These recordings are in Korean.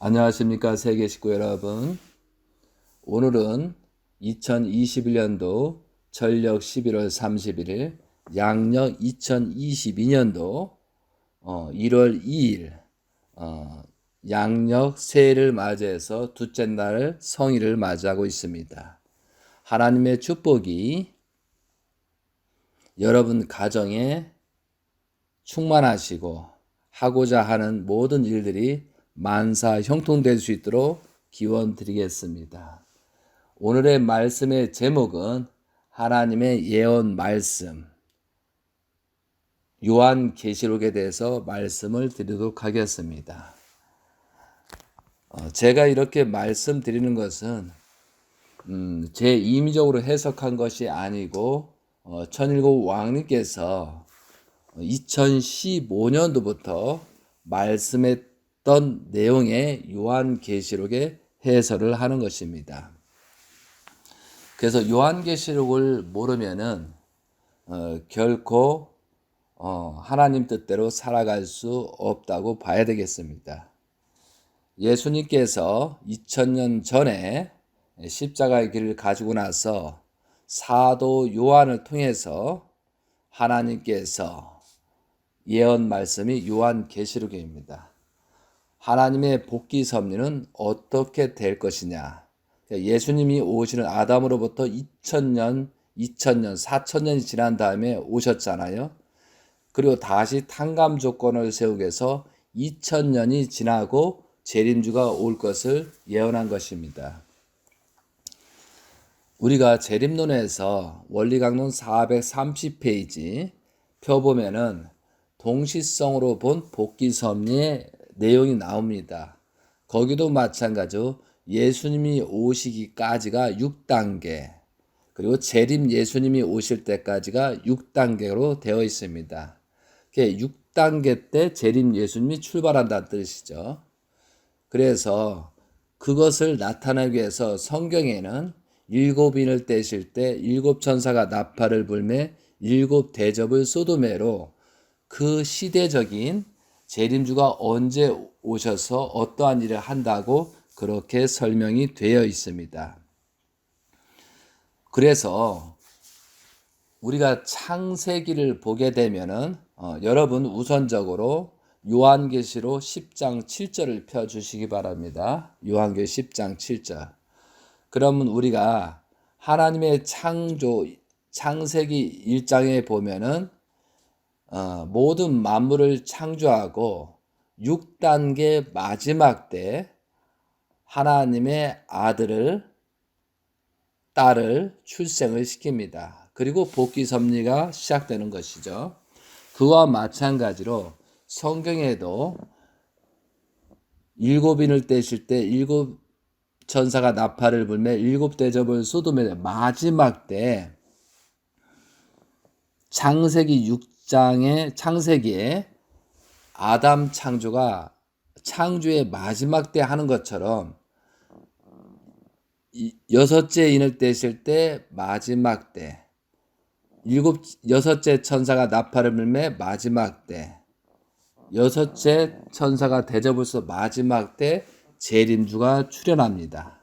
안녕하십니까 세계 식구 여러분. 오늘은 2021년도 전력 11월 31일 양력 2022년도 1월 2일 양력 새해를 맞이해서 둘째 날 성일을 맞이하고 있습니다. 하나님의 축복이 여러분 가정에 충만하시고 하고자 하는 모든 일들이 만사 형통될 수 있도록 기원 드리겠습니다. 오늘의 말씀의 제목은 하나님의 예언 말씀, 요한계시록에 대해서 말씀을 드리도록 하겠습니다. 제가 이렇게 말씀드리는 것은 제 임의적으로 해석한 것이 아니고 천일국 왕님께서 2015년도부터 말씀했던 내용의 요한계시록의 해설을 하는 것입니다. 그래서 요한계시록을 모르면은 결코 하나님 뜻대로 살아갈 수 없다고 봐야 되겠습니다. 예수님께서 2000년 전에 십자가의 길을 가지고 나서 사도 요한을 통해서 하나님께서 예언 말씀이 요한계시록입니다. 하나님의 복귀 섭리는 어떻게 될 것이냐. 예수님이 오시는 아담으로부터 2000년, 4000년이 지난 다음에 오셨잖아요. 그리고 다시 탕감 조건을 세우기 위해서 2000년이 지나고 재림주가 올 것을 예언한 것입니다. 우리가 재림론에서 원리강론 430페이지 펴보면은 동시성으로 본 복귀 섭리의 내용이 나옵니다. 거기도 마찬가지로 예수님이 오시기까지가 6단계, 그리고 재림 예수님이 오실 때까지가 6단계로 되어 있습니다. 6단계 때 재림 예수님이 출발한다는 뜻이죠. 그래서 그것을 나타내기 위해서 성경에는 7인을 떼실 때 7천사가 나팔을 불매 7대접을 소도매로 그 시대적인 재림주가 언제 오셔서 어떠한 일을 한다고 그렇게 설명이 되어 있습니다. 그래서 우리가 창세기를 보게 되면은 여러분 우선적으로 요한계시록 10장 7절을 펴주시기 바랍니다. 요한계시록 10장 7절. 그러면 우리가 하나님의 창세기 1장에 보면은 모든 만물을 창조하고 6단계 마지막 때 하나님의 딸을 출생을 시킵니다. 그리고 복귀 섭리가 시작되는 것이죠. 그와 마찬가지로 성경에도 7인을 떼실 때 7천사가 나팔을 불매 7대접을 쏟으며 마지막 때 창세기에 아담 창조가 창조의 마지막 때 하는 것처럼 여섯째 인을 떼실 때 마지막 때, 여섯째 천사가 나팔을 불매 마지막 때, 여섯째 천사가 대접을 써 마지막 때 재림주가 출현합니다.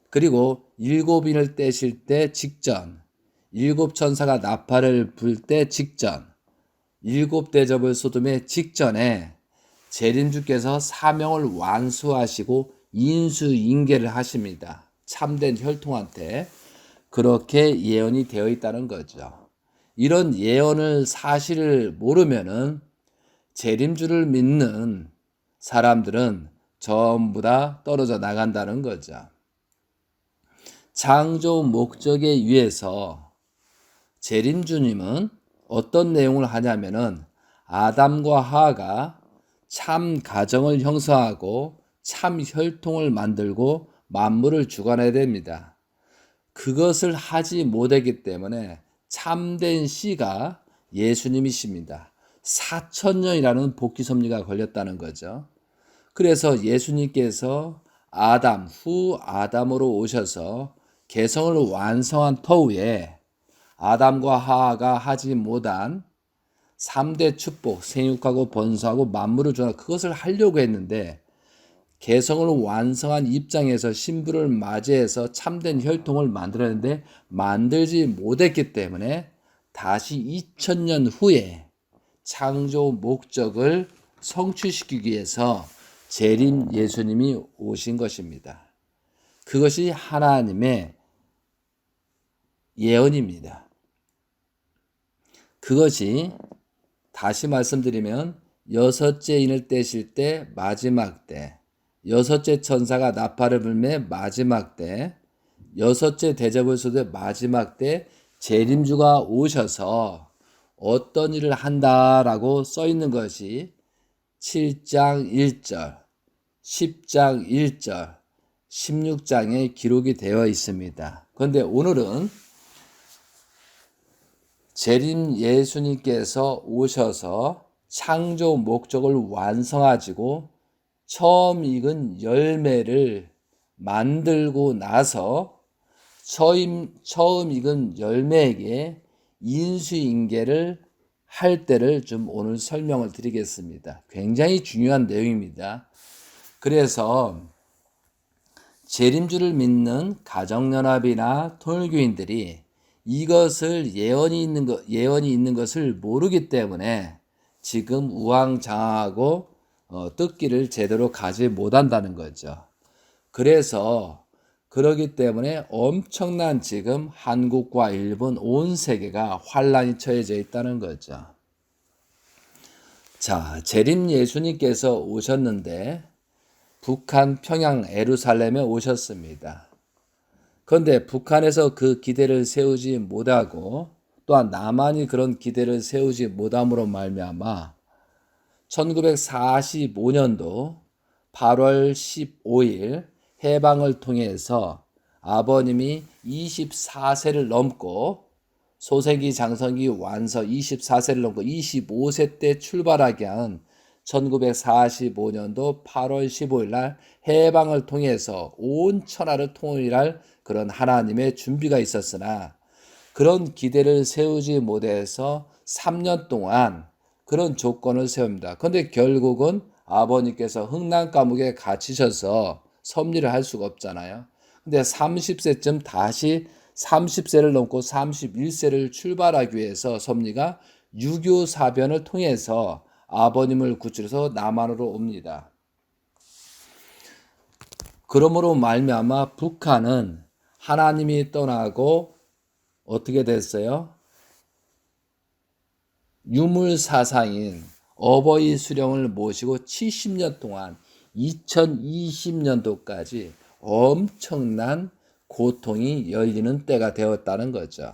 그리고 7인을 떼실 때 직전, 7천사가 나팔을 불 때 직전, 7대접을 쏟음의 직전에 재림주께서 사명을 완수하시고 인수인계를 하십니다. 참된 혈통한테. 그렇게 예언이 되어 있다는 거죠. 이런 예언을 사실을 모르면은 재림주를 믿는 사람들은 전부 다 떨어져 나간다는 거죠. 창조 목적에 의해서 재림주님은 어떤 내용을 하냐면은 아담과 하와가 참 가정을 형성하고 참 혈통을 만들고 만물을 주관해야 됩니다. 그것을 하지 못했기 때문에 참된 씨가 예수님이십니다. 4,000년이라는 복귀 섭리가 걸렸다는 거죠. 그래서 예수님께서 후 아담으로 오셔서 개성을 완성한 터후에 아담과 하와가 하지 못한 3대 축복, 생육하고 번성하고 만물을 주는 그것을 하려고 했는데 개성을 완성한 입장에서 신부를 맞이해서 참된 혈통을 만들었는데 만들지 못했기 때문에 다시 2000년 후에 창조 목적을 성취시키기 위해서 재림 예수님이 오신 것입니다. 그것이 하나님의 예언입니다. 그것이 다시 말씀드리면 여섯째 인을 떼실 때 마지막 때, 여섯째 천사가 나팔을 불매 마지막 때, 여섯째 대접을 쏟을 마지막 때 재림주가 오셔서 어떤 일을 한다라고 써 있는 것이 7장 1절, 10장 1절, 16장에 기록이 되어 있습니다. 그런데 오늘은 재림 예수님께서 오셔서 창조 목적을 완성하시고 처음 익은 열매를 만들고 나서 처음 익은 열매에게 인수인계를 할 때를 좀 오늘 설명을 드리겠습니다. 굉장히 중요한 내용입니다. 그래서 재림주를 믿는 가정연합이나 통일교인들이 이것을 예언이 있는 것을 모르기 때문에 지금 우왕좌왕하고 뜻기를 제대로 가지 못한다는 거죠. 그래서 그러기 때문에 엄청난 지금 한국과 일본 온 세계가 환란이 처해져 있다는 거죠. 자, 재림 예수님께서 오셨는데 북한 평양 예루살렘에 오셨습니다. 그런데 북한에서 그 기대를 세우지 못하고 또한 남한이 그런 기대를 세우지 못함으로 말미암아 1945년도 8월 15일 해방을 통해서 아버님이 24세를 넘고 소생기 장성기 완서 24세를 넘고 25세 때 출발하게 한 1945년도 8월 15일 날 해방을 통해서 온 천하를 통일할 그런 하나님의 준비가 있었으나 그런 기대를 세우지 못해서 3년 동안 그런 조건을 세웁니다. 그런데 결국은 아버님께서 흥남 감옥에 갇히셔서 섭리를 할 수가 없잖아요. 근데 30세쯤 다시 30세를 넘고 31세를 출발하기 위해서 섭리가 유교 사변을 통해서 아버님을 구출해서 남한으로 옵니다. 그러므로 말미암아 북한은 하나님이 떠나고 어떻게 됐어요? 유물 사상인 어버이 수령을 모시고 70년 동안 2020년도까지 엄청난 고통이 열리는 때가 되었다는 거죠.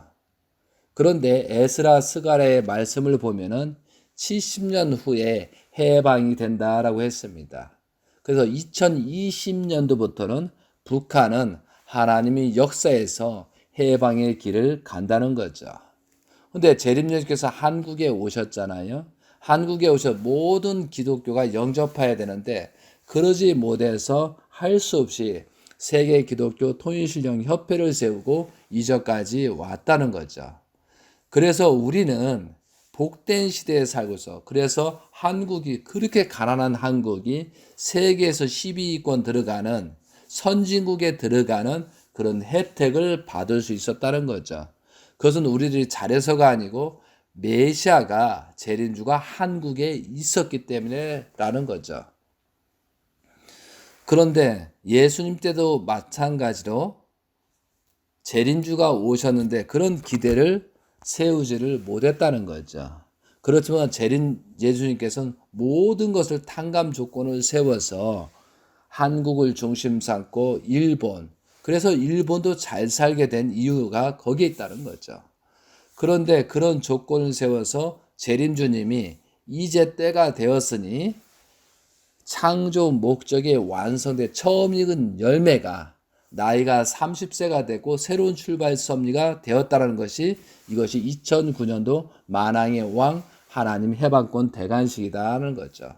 그런데 에스라 스가랴의 말씀을 보면은 70년 후에 해방이 된다라고 했습니다. 그래서 2020년도부터는 북한은 하나님이 역사에서 해방의 길을 간다는 거죠. 근데 재림예수께서 한국에 오셨잖아요. 한국에 오셔 모든 기독교가 영접해야 되는데 그러지 못해서 할 수 없이 세계 기독교 통일신령 협회를 세우고 이전까지 왔다는 거죠. 그래서 우리는 복된 시대에 살고 있어. 그래서 한국이 그렇게 가난한 한국이 세계에서 12위권 들어가는 선진국에 들어가는 그런 혜택을 받을 수 있었다는 거죠. 그것은 우리들이 잘해서가 아니고 메시아가 재림주가 한국에 있었기 때문에라는 거죠. 그런데 예수님 때도 마찬가지로 재림주가 오셨는데 그런 기대를 세우지를 못했다는 거죠. 그렇지만 재림 예수님께서는 모든 것을 탕감 조건을 세워서 한국을 중심 삼고 일본, 그래서 일본도 잘 살게 된 이유가 거기에 있다는 거죠. 그런데 그런 조건을 세워서 재림주님이 이제 때가 되었으니 창조 목적의 완성된 처음 익은 열매가 나이가 30세가 되고 새로운 출발 섭리가 되었다는 것이 이것이 2009년도 만왕의 왕 하나님 해방권 대관식이다는 거죠.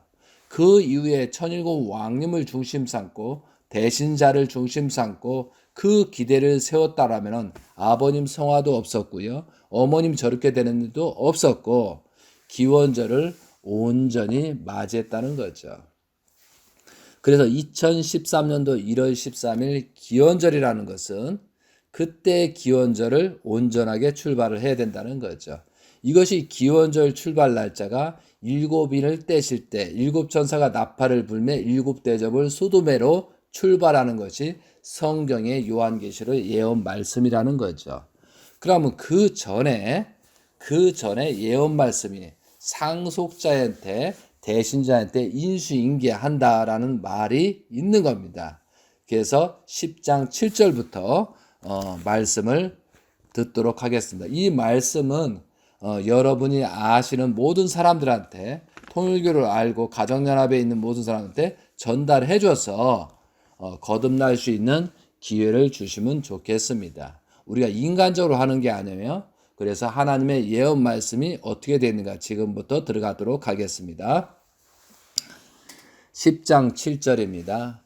그 이후에 천일국 왕님을 중심 삼고 대신자를 중심 삼고 그 기대를 세웠다라면 아버님 성화도 없었고요. 어머님 저렇게 되는 일도 없었고 기원절을 온전히 맞이했다는 거죠. 그래서 2013년도 1월 13일 기원절이라는 것은 그때 기원절을 온전하게 출발을 해야 된다는 거죠. 이것이 기원절 출발 날짜가 일곱인을 떼실 때 일곱 천사가 나팔을 불매 일곱 대접을 소도매로 출발하는 것이 성경의 요한계시록 예언 말씀이라는 거죠. 그러면 그 전에 예언 말씀이 상속자한테 대신자한테 인수인계한다라는 말이 있는 겁니다. 그래서 10장 7절부터 말씀을 듣도록 하겠습니다. 이 말씀은 여러분이 아시는 모든 사람들한테 통일교를 알고 가정연합에 있는 모든 사람한테 전달해 줘서 거듭날 수 있는 기회를 주시면 좋겠습니다. 우리가 인간적으로 하는 게 아니에요. 그래서 하나님의 예언 말씀이 어떻게 되는가 지금부터 들어가도록 하겠습니다. 10장 7절입니다.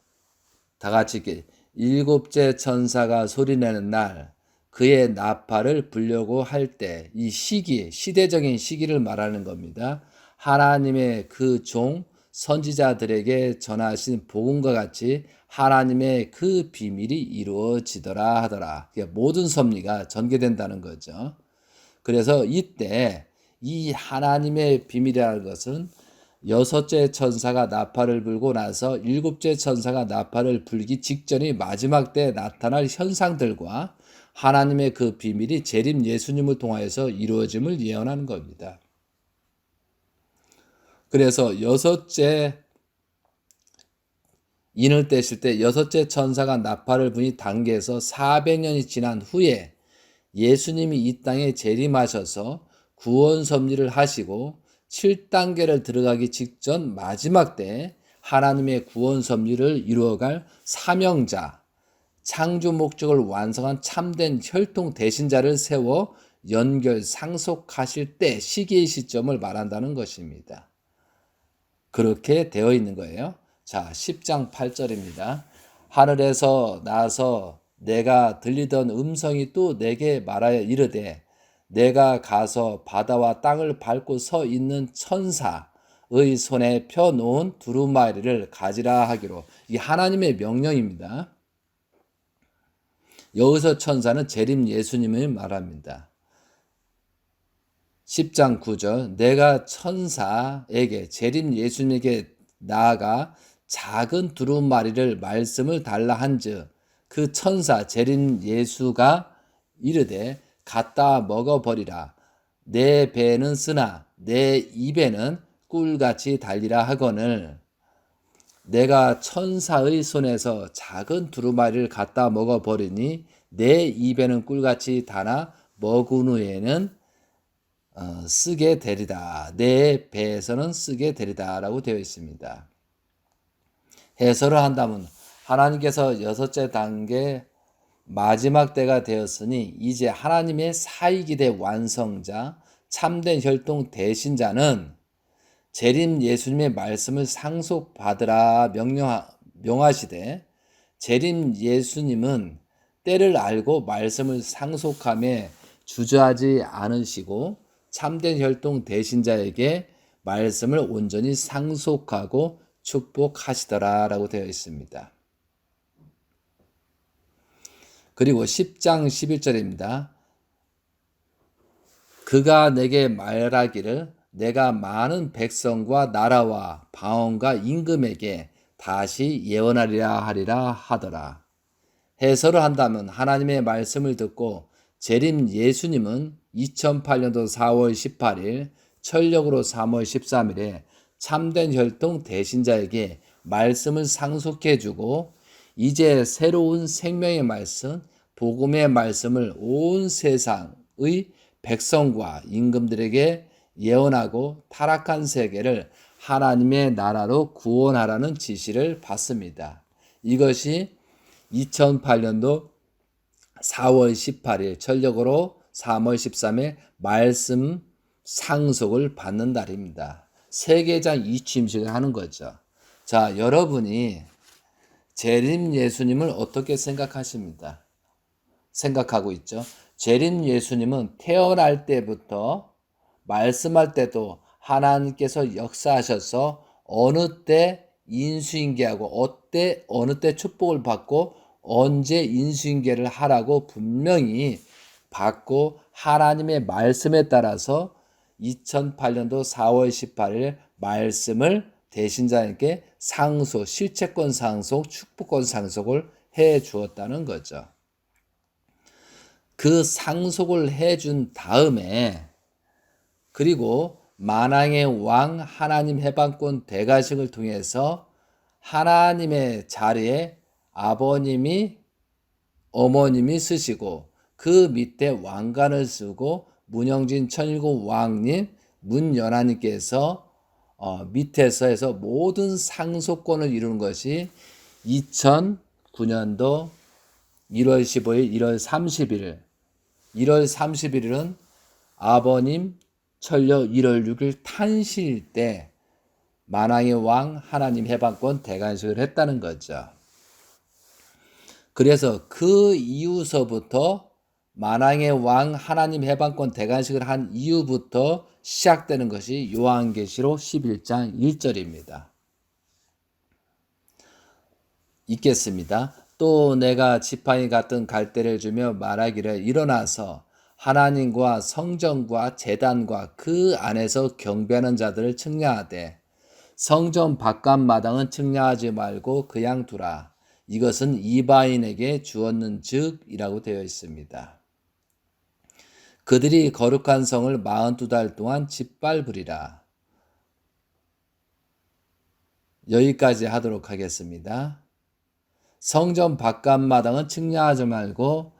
다 같이 일곱째 천사가 소리내는 날 그의 나팔을 불려고 할 때 이 시기, 시대적인 시기를 말하는 겁니다. 하나님의 그 종 선지자들에게 전하신 복음과 같이 하나님의 그 비밀이 이루어지더라 하더라. 모든 섭리가 전개된다는 거죠. 그래서 이때 이 하나님의 비밀이라는 것은 여섯째 천사가 나팔을 불고 나서 일곱째 천사가 나팔을 불기 직전이 마지막 때 나타날 현상들과 하나님의 그 비밀이 재림 예수님을 통하여서 이루어짐을 예언하는 겁니다. 그래서 여섯째 인을 떼실 때 여섯째 천사가 나팔을 부니 단계에서 400년이 지난 후에 예수님이 이 땅에 재림하셔서 구원 섭리를 하시고 7단계를 들어가기 직전 마지막 때 하나님의 구원 섭리를 이루어갈 사명자, 창조 목적을 완성한 참된 혈통 대신자를 세워 연결 상속하실 때 시기의 시점을 말한다는 것입니다. 그렇게 되어 있는 거예요. 자, 10장 8절입니다. 하늘에서 나서 내가 들리던 음성이 또 내게 말하여 이르되 내가 가서 바다와 땅을 밟고 서 있는 천사의 손에 펴놓은 두루마리를 가지라 하기로. 이 하나님의 명령입니다. 여기서 천사는 재림 예수님을 말합니다. 10장 9절 내가 천사에게 재림 예수님에게 나아가 작은 두루마리를 말씀을 달라 한즉 그 천사 재림 예수가 이르되 갖다 먹어버리라. 내 배는 쓰나 내 입에는 꿀같이 달리라 하거늘 내가 천사의 손에서 작은 두루마리를 갖다 먹어버리니 내 입에는 꿀같이 다나 먹은 후에는 쓰게 되리다. 내 배에서는 쓰게 되리다 라고 되어 있습니다. 해설을 한다면 하나님께서 여섯째 단계 마지막 때가 되었으니 이제 하나님의 사이기대 완성자 참된 혈통 대신자는 재림 예수님의 말씀을 상속받으라 명하시되 재림 예수님은 때를 알고 말씀을 상속함에 주저하지 않으시고 참된 혈통 대신자에게 말씀을 온전히 상속하고 축복하시더라 라고 되어 있습니다. 그리고 10장 11절입니다. 그가 내게 말하기를 내가 많은 백성과 나라와 방언과 임금에게 다시 예언하리라 하리라 하더라. 해설을 한다면 하나님의 말씀을 듣고 재림 예수님은 2008년도 4월 18일 철력으로 3월 13일에 참된 혈통 대신자에게 말씀을 상속해 주고 이제 새로운 생명의 말씀, 복음의 말씀을 온 세상의 백성과 임금들에게 예언하고 타락한 세계를 하나님의 나라로 구원하라는 지시를 받습니다. 이것이 2008년도 4월 18일 철력으로 3월 13일 말씀 상속을 받는 날입니다. 세계장 이취임식을 하는 거죠. 자, 여러분이 재림 예수님을 어떻게 생각하십니까? 생각하고 있죠. 재림 예수님은 태어날 때부터 말씀할 때도 하나님께서 역사하셔서 어느 때 인수인계하고 어느 때 축복을 받고 언제 인수인계를 하라고 분명히 받고 하나님의 말씀에 따라서 2008년도 4월 18일 말씀을 대신자에게 실체권 상속, 축복권 상속을 해 주었다는 거죠. 그 상속을 해준 다음에 그리고 만왕의 왕 하나님 해방권 대관식을 통해서 하나님의 자리에 아버님이 어머님이 쓰시고 그 밑에 왕관을 쓰고 문영진 천일국 왕님 문연하님께서 밑에서 해서 모든 상속권을 이루는 것이 2009년도 1월 15일, 1월 31일은 아버님 천려 1월 6일 탄실 때 만왕의 왕 하나님 해방권 대관식을 했다는 거죠. 그래서 그 이후서부터 만왕의 왕 하나님 해방권 대관식을 한 이후부터 시작되는 것이 요한계시록 11장 1절입니다. 읽겠습니다. 또 내가 지팡이 같은 갈대를 주며 말하기를 일어나서 하나님과 성전과 제단과 그 안에서 경배하는 자들을 측량하되 성전 바깥 마당은 측량하지 말고 그냥 두라. 이것은 이방인에게 주었는즉 이라고 되어 있습니다. 그들이 거룩한 성을 42달 동안 짓밟으리라. 여기까지 하도록 하겠습니다. 성전 바깥 마당은 측량하지 말고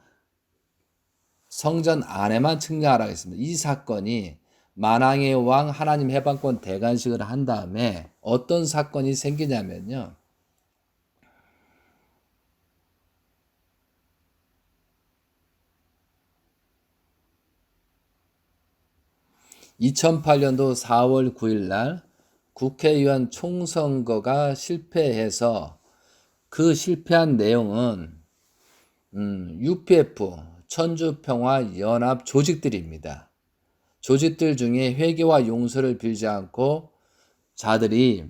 성전 안에만 측량하라고 했습니다. 이 사건이 만왕의 왕 하나님 해방권 대관식을 한 다음에 어떤 사건이 생기냐면요. (2008년도 4월 9일) 날 국회의원 총선거가 실패해서 그 실패한 내용은 UPF 천주평화연합 조직들입니다. 조직들 중에 회개와 용서를 빌지 않고 자들이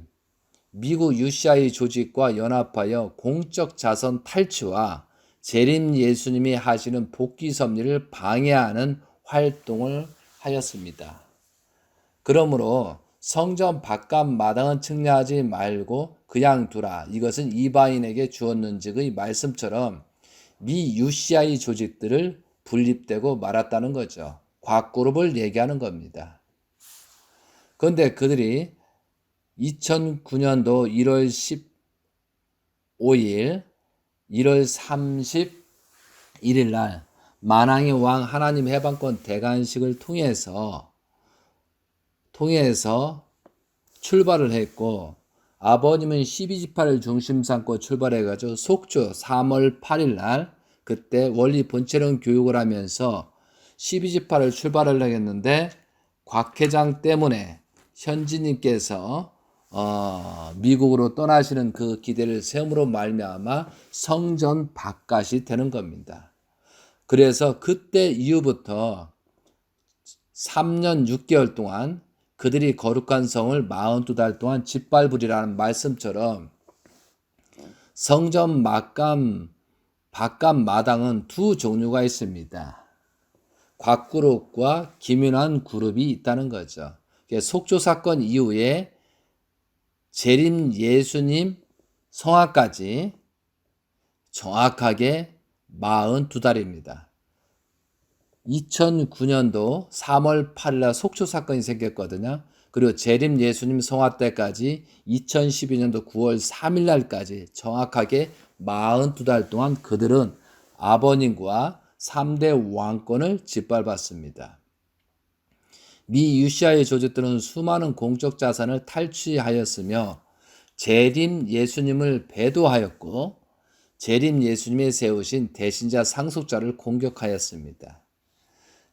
미국 UCI 조직과 연합하여 공적 자선 탈취와 재림 예수님이 하시는 복귀 섭리를 방해하는 활동을 하였습니다. 그러므로 성전 바깥 마당은 측량하지 말고 그냥 두라. 이것은 이방인에게 주었는지의 말씀처럼 미 UCI 조직들을 분립되고 말았다는 거죠. 곽그룹을 얘기하는 겁니다. 그런데 그들이 2009년도 1월 15일, 1월 31일 날 만왕의 왕 하나님 해방권 대관식을 통해서 출발을 했고 아버님은 12지파를 중심 삼고 출발해가지고 속주 3월 8일 날 그때 원리 본체론 교육을 하면서 12지파를 출발을 하겠는데 곽 회장 때문에 현지님께서 미국으로 떠나시는 그 기대를 세움으로 말미암아 성전 바깥이 되는 겁니다. 그래서 그때 이후부터 3년 6개월 동안 그들이 거룩한 성을 42달 동안 짓밟으리라는 말씀처럼 성전 바깥 마당은 두 종류가 있습니다. 곽그룹과 김윤환 그룹이 있다는 거죠. 속조 사건 이후에 재림 예수님 성화까지 정확하게 42달입니다. 2009년도 3월 8일 속초 사건이 생겼거든요. 그리고 재림 예수님 성화 때까지 2012년도 9월 3일 날까지 정확하게 42달 동안 그들은 아버님과 3대 왕권을 짓밟았습니다. 미 UCI 조직들은 수많은 공적 자산을 탈취하였으며 재림 예수님을 배도하였고 재림 예수님이 세우신 대신자 상속자를 공격하였습니다.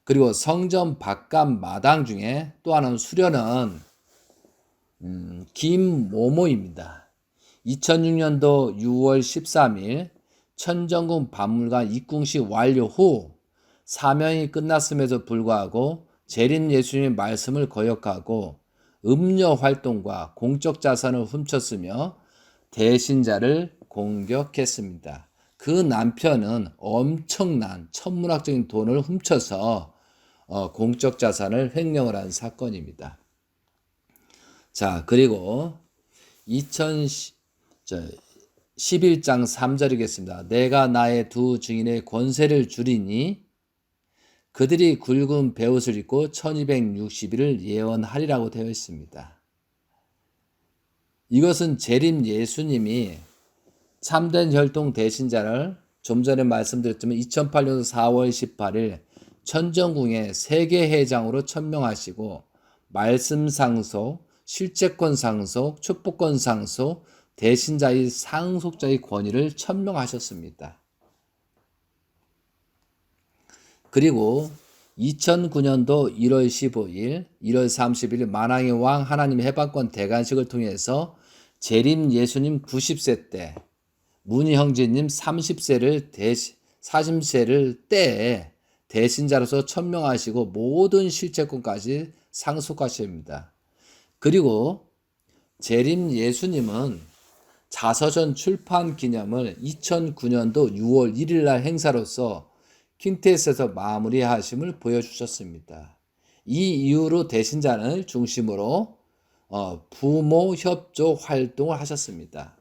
그리고 성전 바깥 마당 중에 또 하나는 수련은 김모모입니다. 2006년도 6월 13일 천정궁 박물관 입궁식 완료 후 사명이 끝났음에도 불구하고 재림 예수님의 말씀을 거역하고 음녀 활동과 공적 자산을 훔쳤으며 대신자를 공격했습니다. 그 남편은 엄청난 천문학적인 돈을 훔쳐서 공적 자산을 횡령을 한 사건입니다. 자, 그리고 11장 3절이겠습니다. 내가 나의 두 증인의 권세를 줄이니 그들이 굵은 베옷을 입고 1260일을 예언하리라고 되어 있습니다. 이것은 재림 예수님이 참된 혈통 대신자를 좀 전에 말씀드렸지만 2008년 4월 18일 천정궁의 세계회장으로 천명하시고 말씀 상속, 실제권 상속, 축복권 상속, 대신자의 상속자의 권위를 천명하셨습니다. 그리고 2009년도 1월 15일, 1월 30일 만왕의 왕 하나님 해방권 대관식을 통해서 재림 예수님 90세 때 문희 형제님 40세를 때 대신자로서 천명하시고 모든 실체권까지 상속하십니다. 그리고 재림 예수님은 자서전 출판 기념을 2009년도 6월 1일 날 행사로서 킨테스에서 마무리하심을 보여주셨습니다. 이 이후로 대신자를 중심으로 부모 협조 활동을 하셨습니다.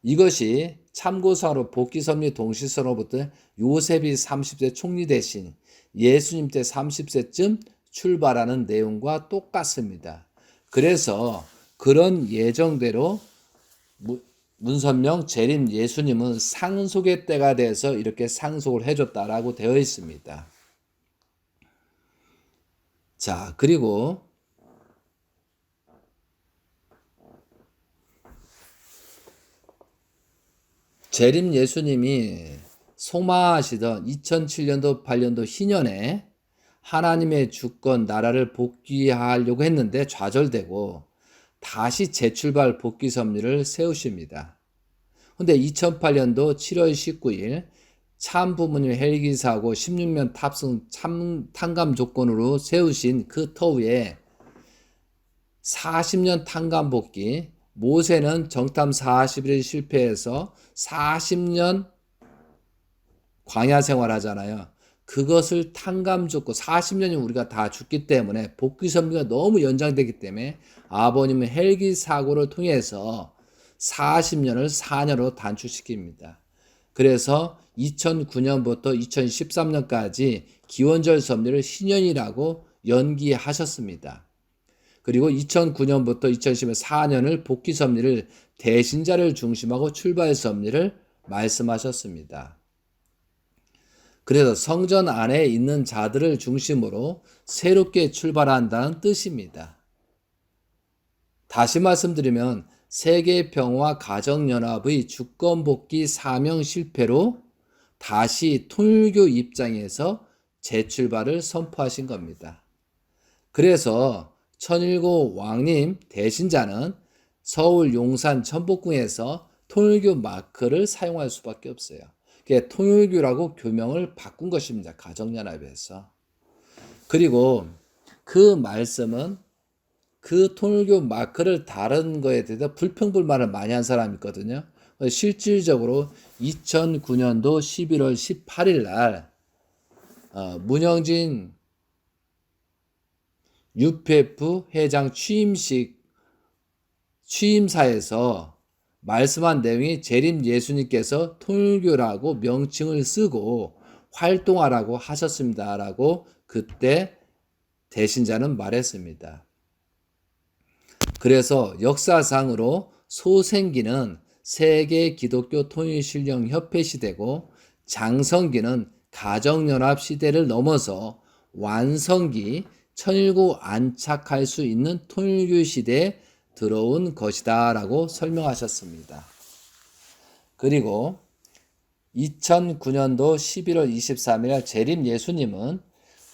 이것이 참고사로 복귀섭리 동시서로부터 요셉이 30세 총리 대신 예수님 때 30세쯤 출발하는 내용과 똑같습니다. 그래서 그런 예정대로 문선명 재림 예수님은 상속의 때가 돼서 이렇게 상속을 해줬다라고 되어 있습니다. 자, 그리고 재림 예수님이 소망하시던 2007년도 8년도 희년에 하나님의 주권 나라를 복귀하려고 했는데 좌절되고 다시 재출발 복귀 섭리를 세우십니다. 근데 2008년도 7월 19일 참 부모님 헬기 사고 16년 탑승 탕감 조건으로 세우신 그 터위에 40년 탕감 복귀, 모세는 정탐 40일 실패해서 40년 광야 생활하잖아요. 그것을 탕감 줬고 40년이 우리가 다 죽기 때문에 복귀 섭리가 너무 연장되기 때문에 아버님은 헬기 사고를 통해서 40년을 4년으로 단축시킵니다. 그래서 2009년부터 2013년까지 기원절 섭리를 신년이라고 연기하셨습니다. 그리고 2009년부터 2010년 4년을 복귀 섭리를 대신자를 중심하고 출발 섭리를 말씀하셨습니다. 그래서 성전 안에 있는 자들을 중심으로 새롭게 출발한다는 뜻입니다. 다시 말씀드리면 세계평화 가정연합의 주권복귀 사명 실패로 다시 통일교 입장에서 재출발을 선포하신 겁니다. 그래서 천일고 왕님 대신자는 서울 용산 천복궁에서 통일교 마크를 사용할 수밖에 없어요. 그게 통일교라고 교명을 바꾼 것입니다. 가정연합에서. 그리고 그 말씀은 그 통일교 마크를 다른 거에 대해서 불평불만을 많이 한 사람이 있거든요. 실질적으로 2009년도 11월 18일 날 문영진 UPF 회장 취임사에서 말씀한 내용이 재림 예수님께서 통일교라고 명칭을 쓰고 활동하라고 하셨습니다라고 그때 대신자는 말했습니다. 그래서 역사상으로 소생기는 세계 기독교 통일신령 협회 시대고 장성기는 가정연합 시대를 넘어서 완성기 천일고 안착할 수 있는 통일교 시대에 들어온 것이다 라고 설명하셨습니다. 그리고 2009년도 11월 23일 재림 예수님은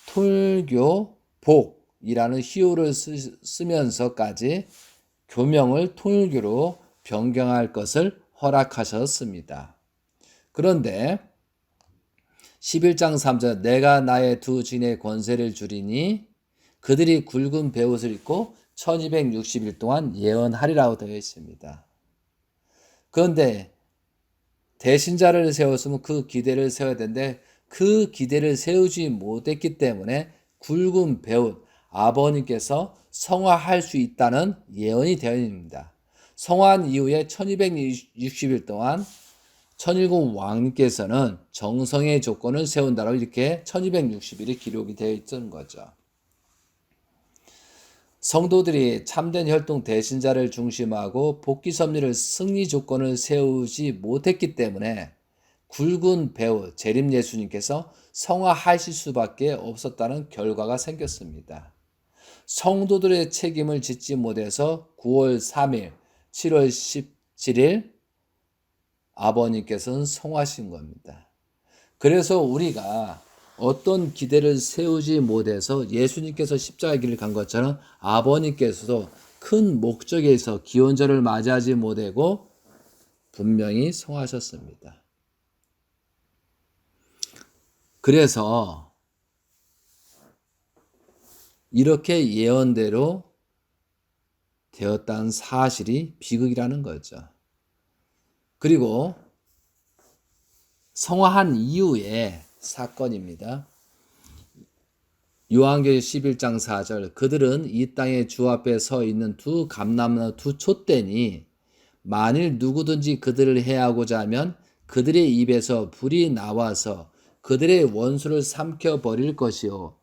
통일교 복이라는 희호를 쓰면서까지 교명을 통일교로 변경할 것을 허락하셨습니다. 그런데 11장 3절 내가 나의 두 증인의 권세를 주리니 그들이 굵은 베옷을 입고 1260일 동안 예언하리라고 되어 있습니다. 그런데 대신자를 세웠으면 그 기대를 세워야 되는데 그 기대를 세우지 못했기 때문에 굵은 배옷 아버님께서 성화할 수 있다는 예언이 되어 있습니다. 성화한 이후에 1260일 동안 천일국 왕님께서는 정성의 조건을 세운다고 이렇게 1260일이 기록이 되어 있던 거죠. 성도들이 참된 혈통 대신자를 중심하고 복귀 섭리를 승리 조건을 세우지 못했기 때문에 굵은 배우 재림 예수님께서 성화하실 수밖에 없었다는 결과가 생겼습니다. 성도들의 책임을 짓지 못해서 9월 3일, 7월 17일 아버님께서는 성화하신 겁니다. 그래서 우리가 어떤 기대를 세우지 못해서 예수님께서 십자가 길을 간 것처럼 아버님께서도 큰 목적에서 기원절을 맞이하지 못하고 분명히 성하셨습니다. 그래서 이렇게 예언대로 되었다는 사실이 비극이라는 거죠. 그리고 성화한 이후에 사건입니다. 요한계시록 11장 4절 그들은 이 땅의 주 앞에 서 있는 두 감람나무 두 촛대니 만일 누구든지 그들을 해하고자 하면 그들의 입에서 불이 나와서 그들의 원수를 삼켜버릴 것이요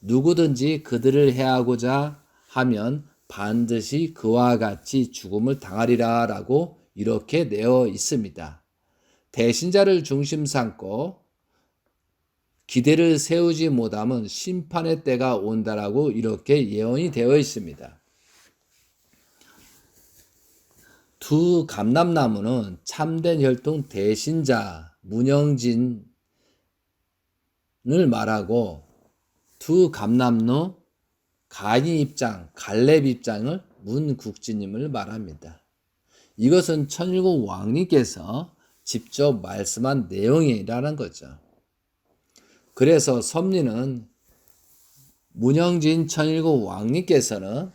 누구든지 그들을 해하고자 하면 반드시 그와 같이 죽음을 당하리라 라고 이렇게 되어 있습니다. 대신자를 중심 삼고 기대를 세우지 못하면 심판의 때가 온다라고 이렇게 예언이 되어 있습니다. 두 감람나무는 참된 혈통 대신자 문영진을 말하고 두 감람나무 가인 입장, 갈렙 입장을 문국진님을 말합니다. 이것은 천일국 왕님께서 직접 말씀한 내용이라는 거죠. 그래서 섭리는 문영진 천일국 왕님께서는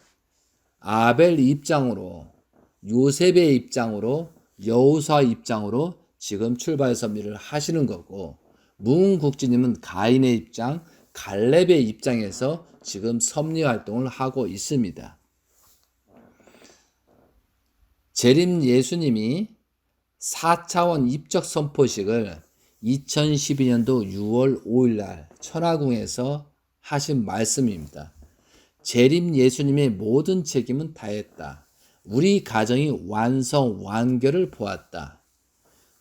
아벨 입장으로 요셉의 입장으로 여호수아 입장으로 지금 출발 섭리를 하시는 거고 문국진님은 가인의 입장, 갈렙의 입장에서 지금 섭리 활동을 하고 있습니다. 재림 예수님이 4차원 입적 선포식을 2012년도 6월 5일 날 천하궁에서 하신 말씀입니다. 재림 예수님의 모든 책임은 다했다. 우리 가정이 완성 완결을 보았다.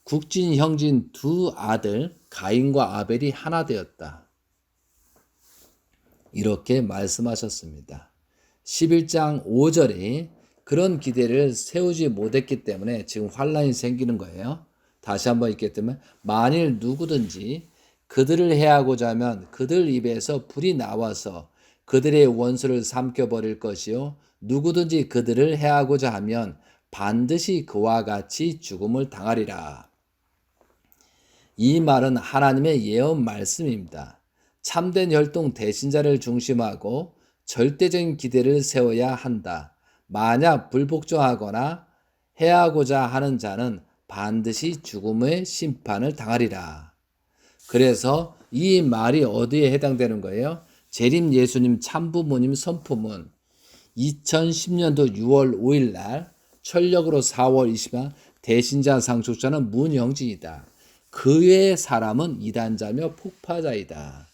국진 형진 두 아들 가인과 아벨이 하나 되었다. 이렇게 말씀하셨습니다. 11장 5절이 그런 기대를 세우지 못했기 때문에 지금 환란이 생기는 거예요. 다시 한번 읽겠다면 만일 누구든지 그들을 해하고자 하면 그들 입에서 불이 나와서 그들의 원수를 삼켜버릴 것이요 누구든지 그들을 해하고자 하면 반드시 그와 같이 죽음을 당하리라. 이 말은 하나님의 예언 말씀입니다. 참된 혈통 대신자를 중심하고 절대적인 기대를 세워야 한다. 만약 불복종하거나 해하고자 하는 자는 반드시 죽음의 심판을 당하리라. 그래서 이 말이 어디에 해당되는 거예요? 재림 예수님 참부모님 선포문 2010년도 6월 5일 날 철력으로 4월 20일 대신자 상속자는 문영진이다. 그 외의 사람은 이단자며 폭파자이다.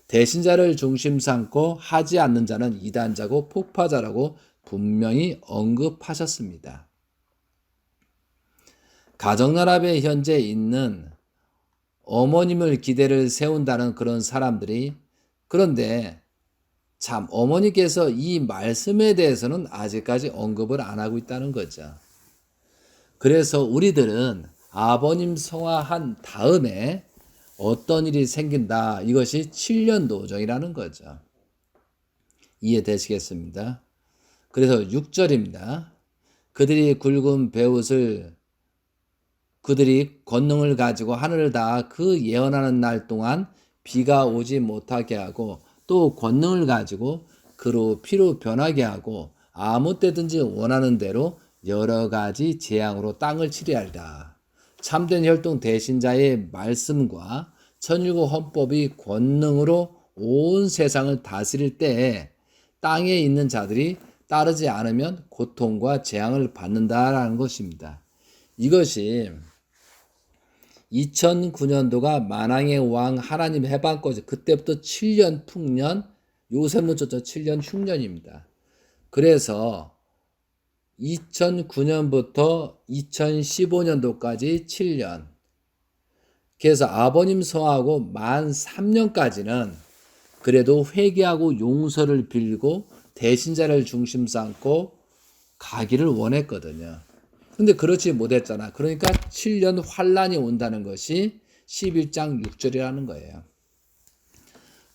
대신자를 중심 삼고 하지 않는 자는 이단자고 폭파자라고 분명히 언급하셨습니다. 가정나라에 현재 있는 어머님을 기대를 세운다는 그런 사람들이 그런데 참 어머니께서 이 말씀에 대해서는 아직까지 언급을 안 하고 있다는 거죠. 그래서 우리들은 아버님 성화한 다음에 어떤 일이 생긴다. 이것이 7년 노정이라는 거죠. 이해되시겠습니다? 그래서 6절입니다. 그들이 굵은 베옷을 그들이 권능을 가지고 하늘을 다 그 예언하는 날 동안 비가 오지 못하게 하고 또 권능을 가지고 그로 피로 변하게 하고 아무 때든지 원하는 대로 여러 가지 재앙으로 땅을 치리하리라. 참된 혈통 대신자의 말씀과 천일국 헌법이 권능으로 온 세상을 다스릴 때에 땅에 있는 자들이 따르지 않으면 고통과 재앙을 받는다라는 것입니다. 이것이 2009년도가 만왕의 왕 하나님 해방거지, 그때부터 7년 풍년, 요셉은 7년 흉년입니다. 그래서 2009년부터 2015년도까지 7년. 그래서 아버님 성하고 만 3년까지는 그래도 회개하고 용서를 빌고 대신자를 중심 삼고 가기를 원했거든요. 근데 그렇지 못했잖아. 그러니까 7년 환란이 온다는 것이 11장 6절이라는 거예요.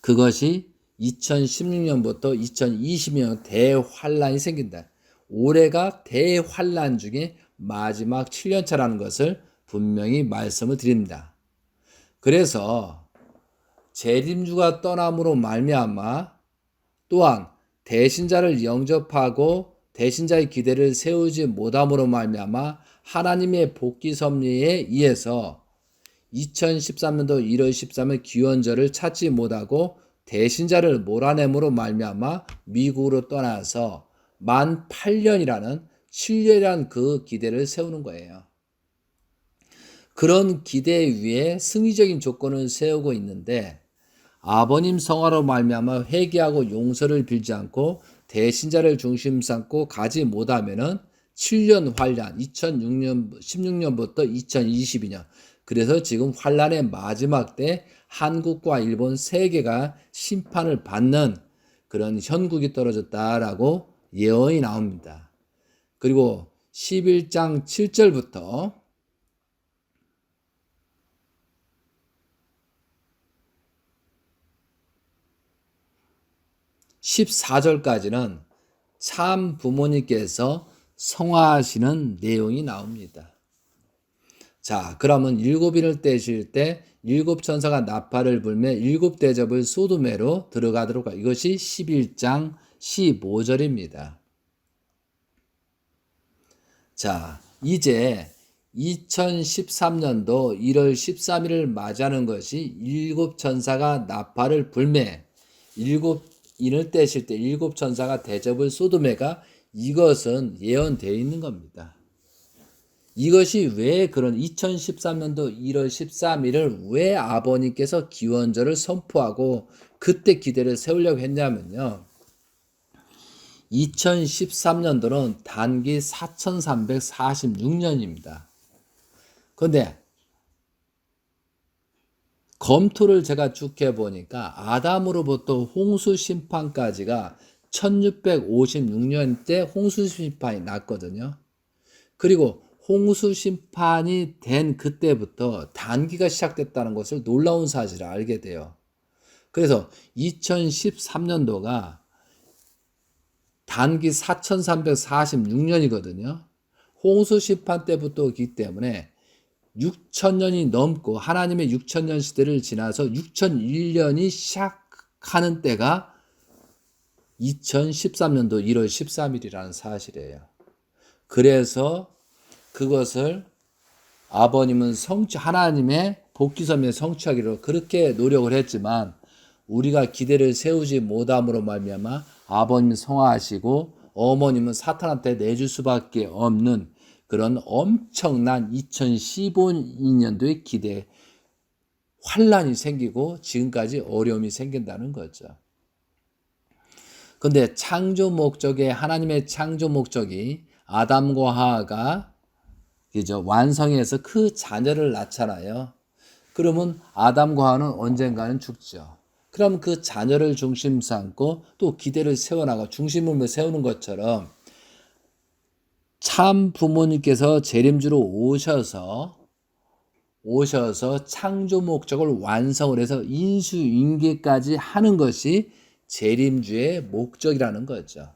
그것이 2016년부터 2020년 대환란이 생긴다. 올해가 대환란 중에 마지막 7년차라는 것을 분명히 말씀을 드립니다. 그래서 재림주가 떠남으로 말미암아 또한 대신자를 영접하고 대신자의 기대를 세우지 못함으로 말미암아 하나님의 복귀 섭리에 의해서 2013년도 1월 13일 기원절을 찾지 못하고 대신자를 몰아냄으로 말미암아 미국으로 떠나서 만 8년이라는 7년이라는 그 기대를 세우는 거예요. 그런 기대 위에 승리적인 조건을 세우고 있는데 아버님 성화로 말미암아 회개하고 용서를 빌지 않고 대신자를 중심 삼고 가지 못하면은 7년 환란 16년부터 2022년 그래서 지금 환란의 마지막 때 한국과 일본 세 개가 심판을 받는 그런 현국이 떨어졌다라고 예언이 나옵니다. 그리고 11장 7절부터 14절까지는 참 부모님께서 성화하시는 내용이 나옵니다. 자, 그러면 일곱인을 떼실 때 일곱 천사가 나팔을 불며 일곱 대접을 소돔으로 들어가도록 하고 이것이 11장 15절입니다. 자, 이제 2013년도 1월 13일을 맞이하는 것이 일곱 천사가 나팔을 불매 일곱 인을 떼실 때 일곱 천사가 대접을 소돔에가 이것은 예언되어 있는 겁니다. 이것이 왜 그런 2013년도 1월 13일을 왜 아버님께서 기원절을 선포하고 그때 기대를 세우려고 했냐면요. 2013년도는 단기 4346년입니다. 그런데 검토를 제가 쭉 해보니까 아담으로부터 홍수 심판까지가 1656년 때 홍수 심판이 났거든요. 그리고 홍수 심판이 된 그때부터 단기가 시작됐다는 것을 놀라운 사실을 알게 돼요. 그래서 2013년도가 단기 4346년이거든요. 홍수 심판 때부터이기 때문에 6천년이 넘고 하나님의 6천년 시대를 지나서 6001년이 시작하는 때가 2013년도 1월 13일이라는 사실이에요. 그래서 그것을 아버님은 하나님의 복귀섭리에 성취하기로 그렇게 노력을 했지만 우리가 기대를 세우지 못함으로 말미암아 아버님 성화하시고 어머님은 사탄한테 내줄 수밖에 없는 그런 엄청난 2015년도의 기대 환란이 생기고 지금까지 어려움이 생긴다는 거죠. 그런데 창조 목적의 하나님의 창조 목적이 아담과 하와가 완성해서 그 자녀를 낳잖아요. 그러면 아담과 하와는 언젠가는 죽죠. 그럼 그 자녀를 중심 삼고 또 기대를 세워나가 중심을 세우는 것처럼 참 부모님께서 재림주로 오셔서 창조 목적을 완성을 해서 인수인계까지 하는 것이 재림주의 목적이라는 거죠.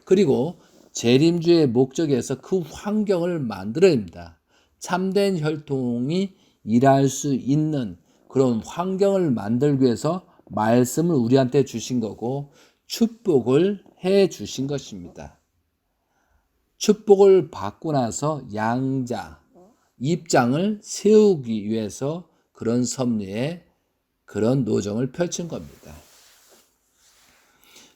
그리고 재림주의 목적에서 그 환경을 만들어야 합니다. 참된 혈통이 일할 수 있는 그런 환경을 만들기 위해서 말씀을 우리한테 주신 거고 축복을 해 주신 것입니다. 축복을 받고 나서 양자, 입장을 세우기 위해서 그런 섭리에 그런 노정을 펼친 겁니다.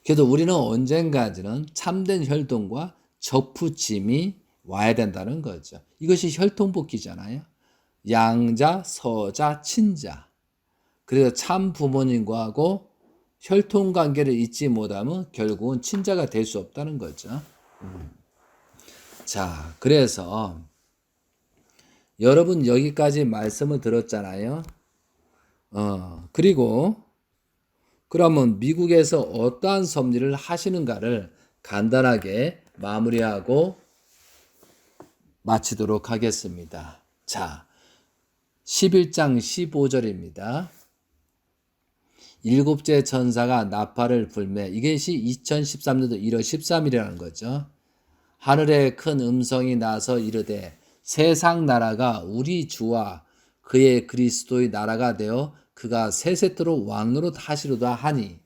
그래도 우리는 언젠가는 참된 혈통과 접붙임이 와야 된다는 거죠. 이것이 혈통복귀잖아요. 양자, 서자, 친자. 그래서 참 부모님과하고 혈통관계를 잊지 못하면 결국은 친자가 될 수 없다는 거죠. 자, 그래서 여러분 여기까지 말씀을 들었잖아요. 그리고 그러면 미국에서 어떠한 섭리를 하시는가를 간단하게 마무리하고 마치도록 하겠습니다. 자, 11장 15절입니다. 일곱째 천사가 나팔을 불매, 이것이 2013년도 1월 13일이라는 거죠. 하늘에 큰 음성이 나서 이르되 세상 나라가 우리 주와 그의 그리스도의 나라가 되어 그가 세세토록 왕노릇 하시로다 하니,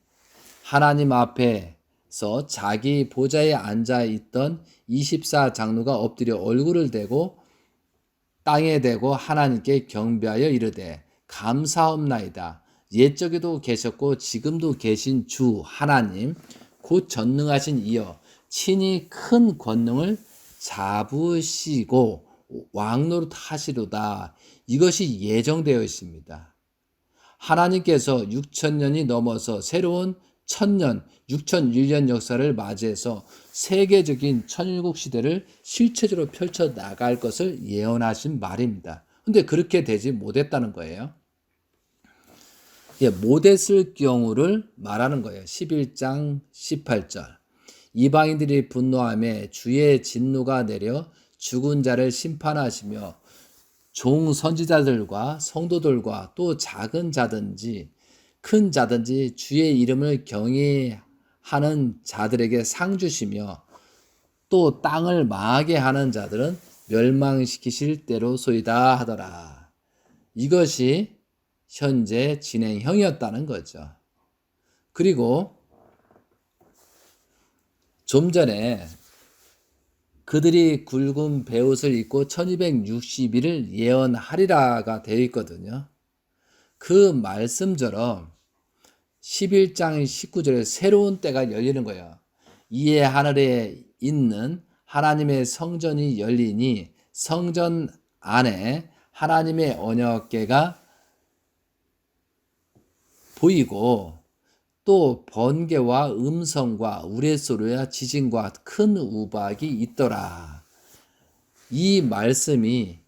하나님 앞에서 자기 보좌에 앉아 있던 24장로가 엎드려 얼굴을 대고 땅에 대고 하나님께 경배하여 이르되 감사옵나이다. 옛적에도 계셨고 지금도 계신 주 하나님 곧 전능하신 이여, 친히 큰 권능을 잡으시고 왕노릇 하시로다. 이것이 예정되어 있습니다. 하나님께서 6천년이 넘어서 새로운 1000년, 6001년 역사를 맞이해서 세계적인 천일국 시대를 실체적으로 펼쳐 나갈 것을 예언하신 말입니다. 근데 그렇게 되지 못했다는 거예요. 못했을 경우를 말하는 거예요. 11장 18절. 이방인들이 분노하며 주의 진노가 내려 죽은 자를 심판하시며 종 선지자들과 성도들과 또 작은 자든지 큰 자든지 주의 이름을 경외하는 자들에게 상 주시며 또 땅을 망하게 하는 자들은 멸망시키실 때로소이다 하더라. 이것이 현재 진행형이었다는 거죠. 그리고 좀 전에 그들이 굵은 베옷을 입고 1260일을 예언하리라가 되어 있거든요. 그 말씀처럼 11장 19절에 새로운 때가 열리는 거예요. 이에 하늘에 있는 하나님의 성전이 열리니 성전 안에 하나님의 언약궤가 보이고 또 번개와 음성과 우레소리와 지진과 큰 우박이 있더라. 이 말씀이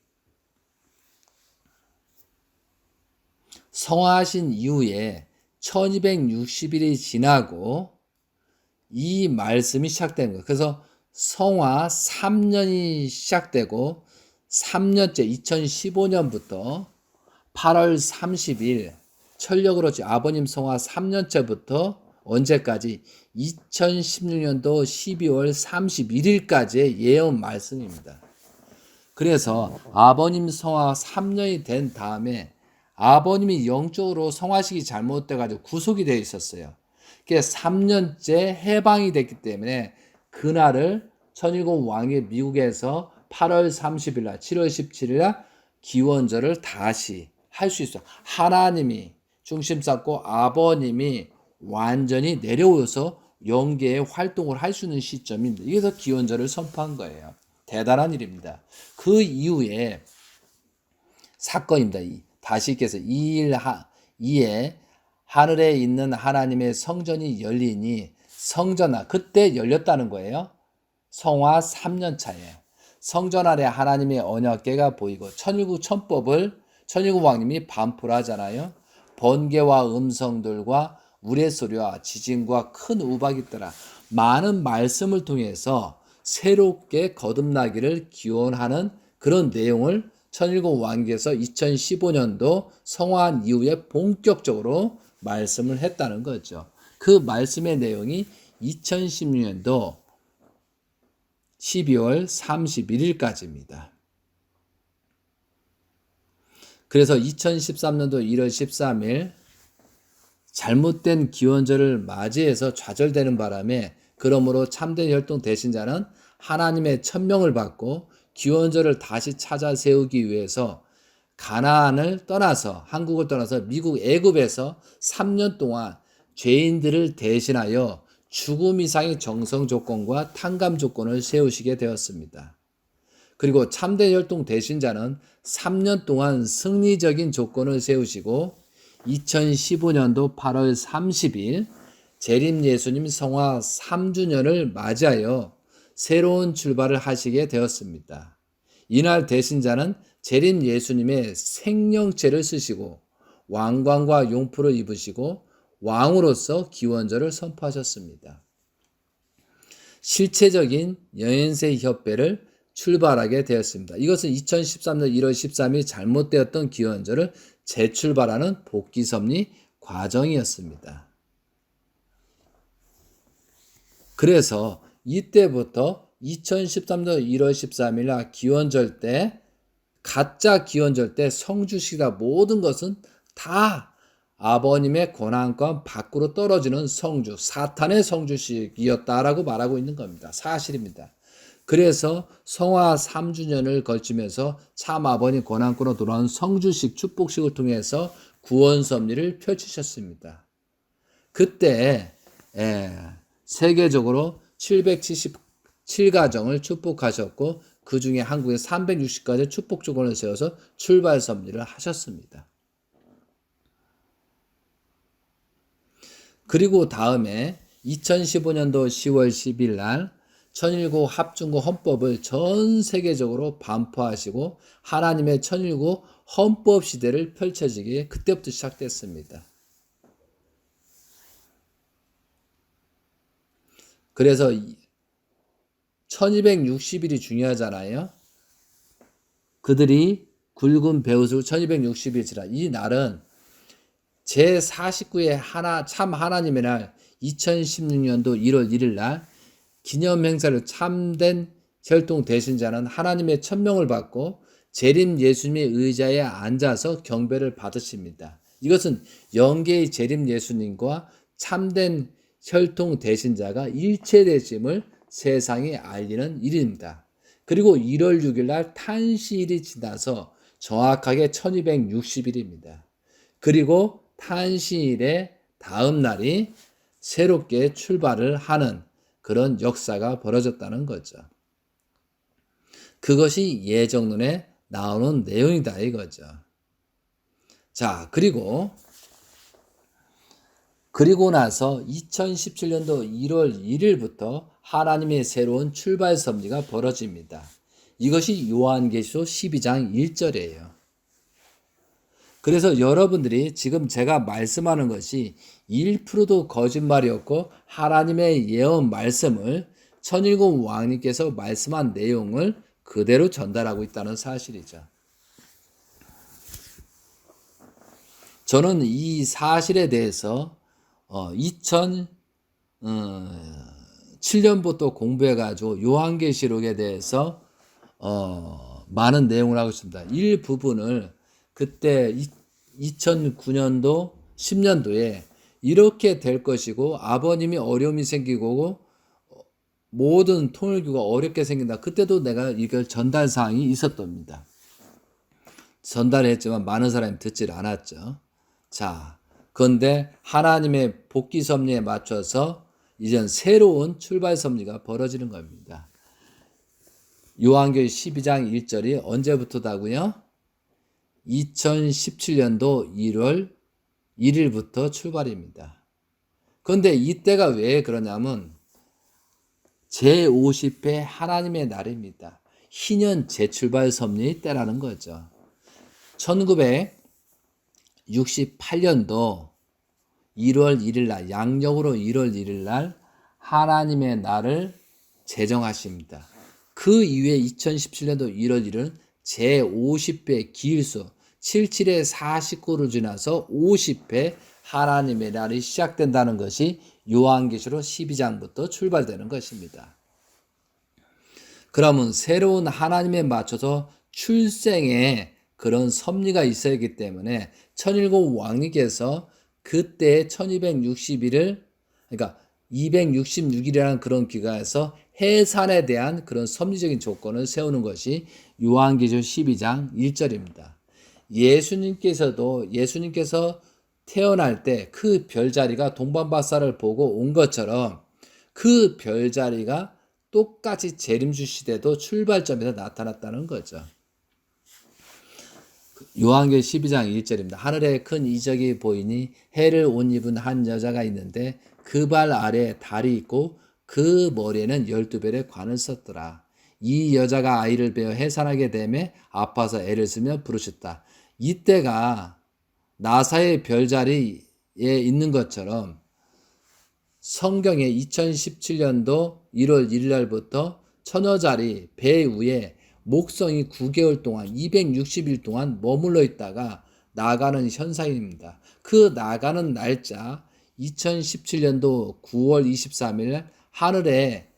성화하신 이후에 1260일이 지나고 이 말씀이 시작된 거예요. 그래서 성화 3년이 시작되고 3년째 2015년부터 8월 30일 철력으로 아버님 성화 3년째부터 언제까지 2016년도 12월 31일까지의 예언 말씀입니다. 그래서 아버님 성화 3년이 된 다음에 아버님이 영적으로 성화식이 잘못돼가지고 구속이 되어 있었어요. 그게 3년째 해방이 됐기 때문에 그날을 천일국 왕이 미국에서 8월 30일 날, 7월 17일 날 기원절을 다시 할 수 있어요. 하나님이 중심 잡고 아버님이 완전히 내려오셔서 영계의 활동을 할 수 있는 시점입니다. 이래서 기원절을 선포한 거예요. 대단한 일입니다. 그 이후에 사건입니다. 다시 읽겠어요. 이에 하늘에 있는 하나님의 성전이 열리니 성전아, 그때 열렸다는 거예요. 성화 3년 차에 성전 안에 하나님의 언약궤가 보이고 천일국 천법을 천일국 왕님이 반포를 하잖아요. 번개와 음성들과 우레소리와 지진과 큰 우박이 있더라. 많은 말씀을 통해서 새롭게 거듭나기를 기원하는 그런 내용을 천일국 왕께서 2015년도 성화한 이후에 본격적으로 말씀을 했다는 거죠. 그 말씀의 내용이 2016년도 12월 31일까지입니다. 그래서 2013년도 1월 13일 잘못된 기원절을 맞이해서 좌절되는 바람에 그러므로 참된 혈통 대신자는 하나님의 천명을 받고 기원절을 다시 찾아 세우기 위해서 가나안을 떠나서 한국을 떠나서 미국 애굽에서 3년 동안 죄인들을 대신하여 죽음 이상의 정성 조건과 탕감 조건을 세우시게 되었습니다. 그리고 참된 혈통 대신자는 3년 동안 승리적인 조건을 세우시고 2015년도 8월 30일 재림 예수님 성화 3주년을 맞이하여 새로운 출발을 하시게 되었습니다. 이날 대신자는 재림 예수님의 생명체를 쓰시고 왕관과 용포를 입으시고 왕으로서 기원절을 선포하셨습니다. 실체적인 여인세 협회를 출발하게 되었습니다. 이것은 2013년 1월 13일 잘못되었던 기원절을 재출발하는 복귀 섭리 과정이었습니다. 그래서 이때부터 2013년 1월 13일 날 기원절 때 가짜 기원절 때 성주시다 모든 것은 다 아버님의 권한권 밖으로 떨어지는 성주, 사탄의 성주식이었다라고 말하고 있는 겁니다. 사실입니다. 그래서 성화 3주년을 걸치면서 참 아버님 권한권으로 돌아온 성주식, 축복식을 통해서 구원 섭리를 펼치셨습니다. 그때 세계적으로 777가정을 축복하셨고 그 중에 한국에 360가지 축복 조건을 세워서 출발 섭리를 하셨습니다. 그리고 다음에 2015년도 10월 10일 날 천일구 합중고 헌법을 전 세계적으로 반포하시고 하나님의 천일구 헌법 시대를 펼쳐지기 그때부터 시작됐습니다. 그래서 1260일이 중요하잖아요. 그들이 굵은 배옷으로 1260일 지나 이 날은 제49회 참 하나님의 날 2016년도 1월 1일 날 기념 행사를 참된 혈통 대신자는 하나님의 천명을 받고 재림 예수님의 의자에 앉아서 경배를 받으십니다. 이것은 영계의 재림 예수님과 참된 혈통 대신자가 일체되심을 세상에 알리는 일입니다. 그리고 1월 6일 날 탄시일이 지나서 정확하게 1260일입니다. 그리고 탄시일의 다음 날이 새롭게 출발을 하는 그런 역사가 벌어졌다는 거죠. 그것이 예정론에 나오는 내용이다 이거죠. 자, 그리고 나서 2017년도 1월 1일부터 하나님의 새로운 출발 섭리가 벌어집니다. 이것이 요한계시록 12장 1절이에요. 그래서 여러분들이 지금 제가 말씀하는 것이 1%도 거짓말이었고 하나님의 예언 말씀을 천일국 왕님께서 말씀한 내용을 그대로 전달하고 있다는 사실이죠. 저는 이 사실에 대해서 2007년부터 공부해가지고 요한계시록에 대해서 많은 내용을 하고 있습니다. 일부분을 그때 2009년도 10년도에 이렇게 될 것이고 아버님이 어려움이 생기고 모든 통일교가 어렵게 생긴다. 그때도 내가 이걸 전달 사항이 있었답니다. 전달했지만 많은 사람이 듣질 않았죠. 자, 그런데 하나님의 복귀 섭리에 맞춰서 이젠 새로운 출발 섭리가 벌어지는 겁니다. 요한계시록 12장 1절이 언제부터다고요? 2017년도 1월 1일부터 출발입니다. 그런데 이때가 왜 그러냐면 제50회 하나님의 날입니다. 희년 재출발 섭리 때라는 거죠. 1968년도 1월 1일 날 양력으로 1월 1일 날 하나님의 날을 제정하십니다. 그 이후에 2017년도 1월 1일은 제50회 기일수 77의 49를 지나서 50회 하나님의 날이 시작된다는 것이 요한계시록 12장부터 출발되는 것입니다. 그러면 새로운 하나님에 맞춰서 출생에 그런 섭리가 있어야 하기 때문에 천일국 왕님께서 그때 1260일을 그러니까 266일이라는 그런 기간에서 해산에 대한 그런 섭리적인 조건을 세우는 것이 요한계시록 12장 1절입니다. 예수님께서 태어날 때 그 별자리가 동방바사를 보고 온 것처럼 그 별자리가 똑같이 재림주 시대도 출발점에서 나타났다는 거죠. 요한계시록 12장 1절입니다. 하늘에 큰 이적이 보이니 해를 옷 입은 한 여자가 있는데 그 발 아래에 달이 있고 그 머리에는 12별의 관을 썼더라. 이 여자가 아이를 베어 해산하게 되매 아파서 애를 쓰며 부르셨다. 이때가 나사의 별자리에 있는 것처럼 성경에 2017년도 1월 1일 날부터 처녀자리 배 위에 목성이 9개월 동안 260일 동안 머물러 있다가 나가는 현상입니다. 그 나가는 날짜 2017년도 9월 23일 하늘에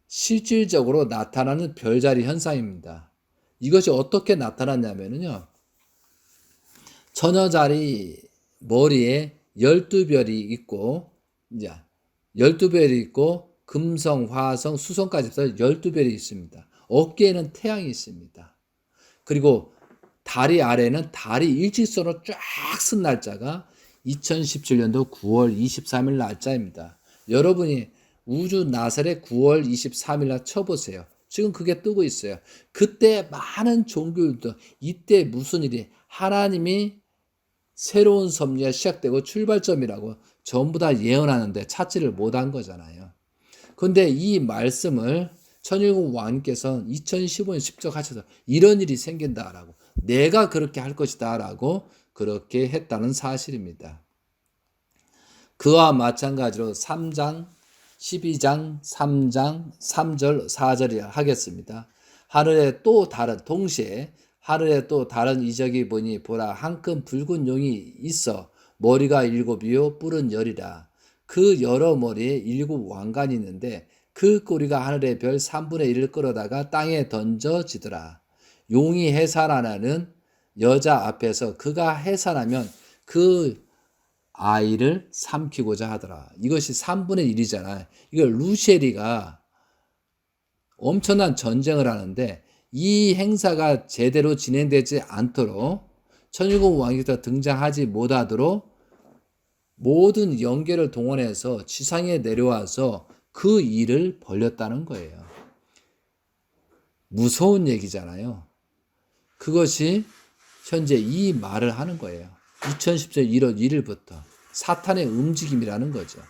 실질적으로 나타나는 별자리 현상입니다. 이것이 어떻게 나타났냐면요. 처녀자리 머리에 12별이 있고, 이제 12별이 있고, 금성, 화성, 수성까지 해서 12별이 있습니다. 어깨에는 태양이 있습니다. 그리고 다리 아래는 달이 일직선으로 쫙 쓴 날짜가 2017년도 9월 23일 날짜입니다. 여러분이 우주 나설의 9월 23일 날 쳐보세요. 지금 그게 뜨고 있어요. 그때 많은 종교들도 이때 무슨 일이 하나님이 새로운 섭리가 시작되고 출발점이라고 전부 다 예언하는데 찾지를 못한 거잖아요. 그런데 이 말씀을 천일국 왕께서 2015년 십적하셔서 이런 일이 생긴다라고 내가 그렇게 할 것이다 라고 그렇게 했다는 사실입니다. 그와 마찬가지로 3장 12장 3장 3절 4절이 하겠습니다. 하늘에 또 다른 동시에 하늘에 또 다른 이적이 보니 보라 한 큰 붉은 용이 있어 머리가 7이요 뿔은 10이라. 그 여러 머리에 7 왕관이 있는데 그 꼬리가 하늘의 별 3분의 1을 끌어다가 땅에 던져지더라. 용이 해산하는 여자 앞에서 그가 해산하면 그 아이를 삼키고자 하더라. 이것이 3분의 1이잖아요. 이걸 루쉐리가 엄청난 전쟁을 하는데 이 행사가 제대로 진행되지 않도록 천일국 왕께서 등장하지 못하도록 모든 영계를 동원해서 지상에 내려와서 그 일을 벌였다는 거예요. 무서운 얘기잖아요. 그것이 현재 이 말을 하는 거예요. 2017년 1월 1일부터 사탄의 움직임이라는 거죠.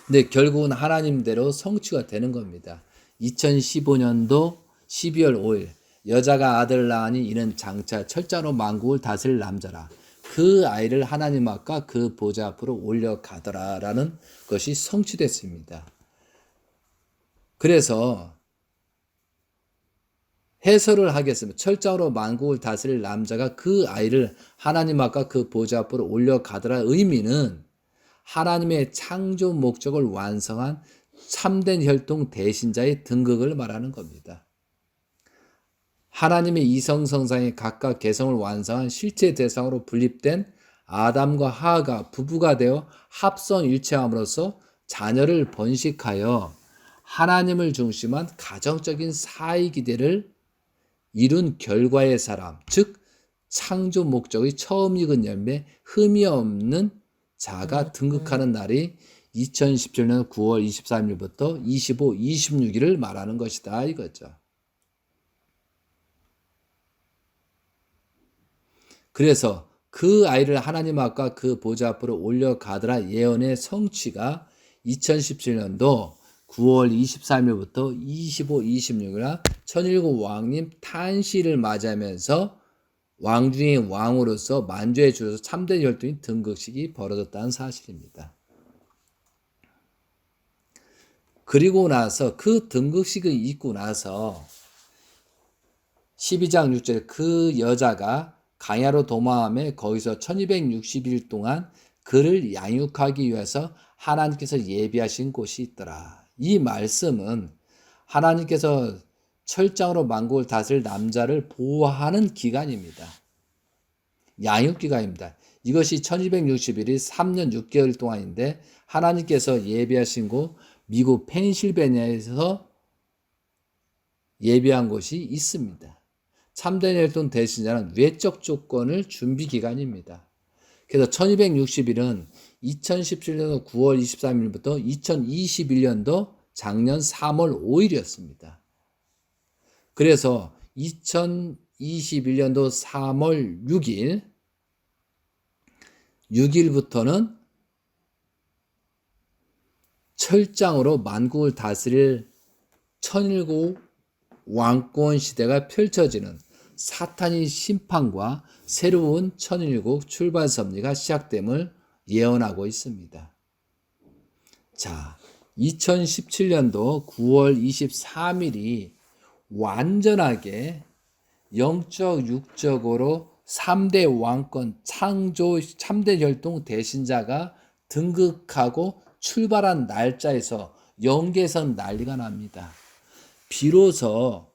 근데 결국은 하나님대로 성취가 되는 겁니다. 2015년도 12월 5일 여자가 아들 낳으니 이는 장차 철자로 만국을 다스릴 남자라. 그 아이를 하나님 앞과 그 보좌 앞으로 올려가더라 라는 것이 성취됐습니다. 그래서 해설을 하겠습니다. 철장으로 만국을 다스릴 남자가 그 아이를 하나님 앞과 그 보좌 앞으로 올려가더라 의미는 하나님의 창조 목적을 완성한 참된 혈통 대신자의 등극을 말하는 겁니다. 하나님의 이성성상이 각각 개성을 완성한 실체 대상으로 분립된 아담과 하하가 부부가 되어 합성일체함으로써 자녀를 번식하여 하나님을 중심한 가정적인 사회 기대를 이룬 결과의 사람, 즉 창조 목적의 처음 익은 열매, 흠이 없는 자가 등극하는 날이 2017년 9월 23일부터 25, 26일을 말하는 것이다 이거죠. 그래서 그 아이를 하나님 앞과 그 보좌 앞으로 올려가더라 예언의 성취가 2017년도 9월 23일부터 25, 26일날 천일국 왕님 탄시를 맞이하면서 왕 중의 왕으로서 만주에 주어서 참된 혈통이 등극식이 벌어졌다는 사실입니다. 그리고 나서 그 등극식이 있고 나서 12장 6절에 그 여자가 강야로 도망하며 거기서 1260일 동안 그를 양육하기 위해서 하나님께서 예비하신 곳이 있더라. 이 말씀은 하나님께서 철장으로 만국을 다스릴 남자를 보호하는 기간입니다. 양육기간입니다. 이것이 1260일이 3년 6개월 동안인데 하나님께서 예비하신 곳 미국 펜실베니아에서 예비한 곳이 있습니다. 참된 혈통 대신자는 외적 조건을 준비 기간입니다. 그래서 1260일은 2017년도 9월 23일부터 2021년도 작년 3월 5일이었습니다. 그래서 2021년도 3월 6일부터는 철장으로 만국을 다스릴 천일국 왕권 시대가 펼쳐지는 사탄의 심판과 새로운 천일국 출발 섭리가 시작됨을 예언하고 있습니다. 자, 2017년도 9월 23일이 완전하게 영적, 육적으로 3대 왕권 창조 참된 혈통 대신자가 등극하고 출발한 날짜에서 영계선 난리가 납니다. 비로소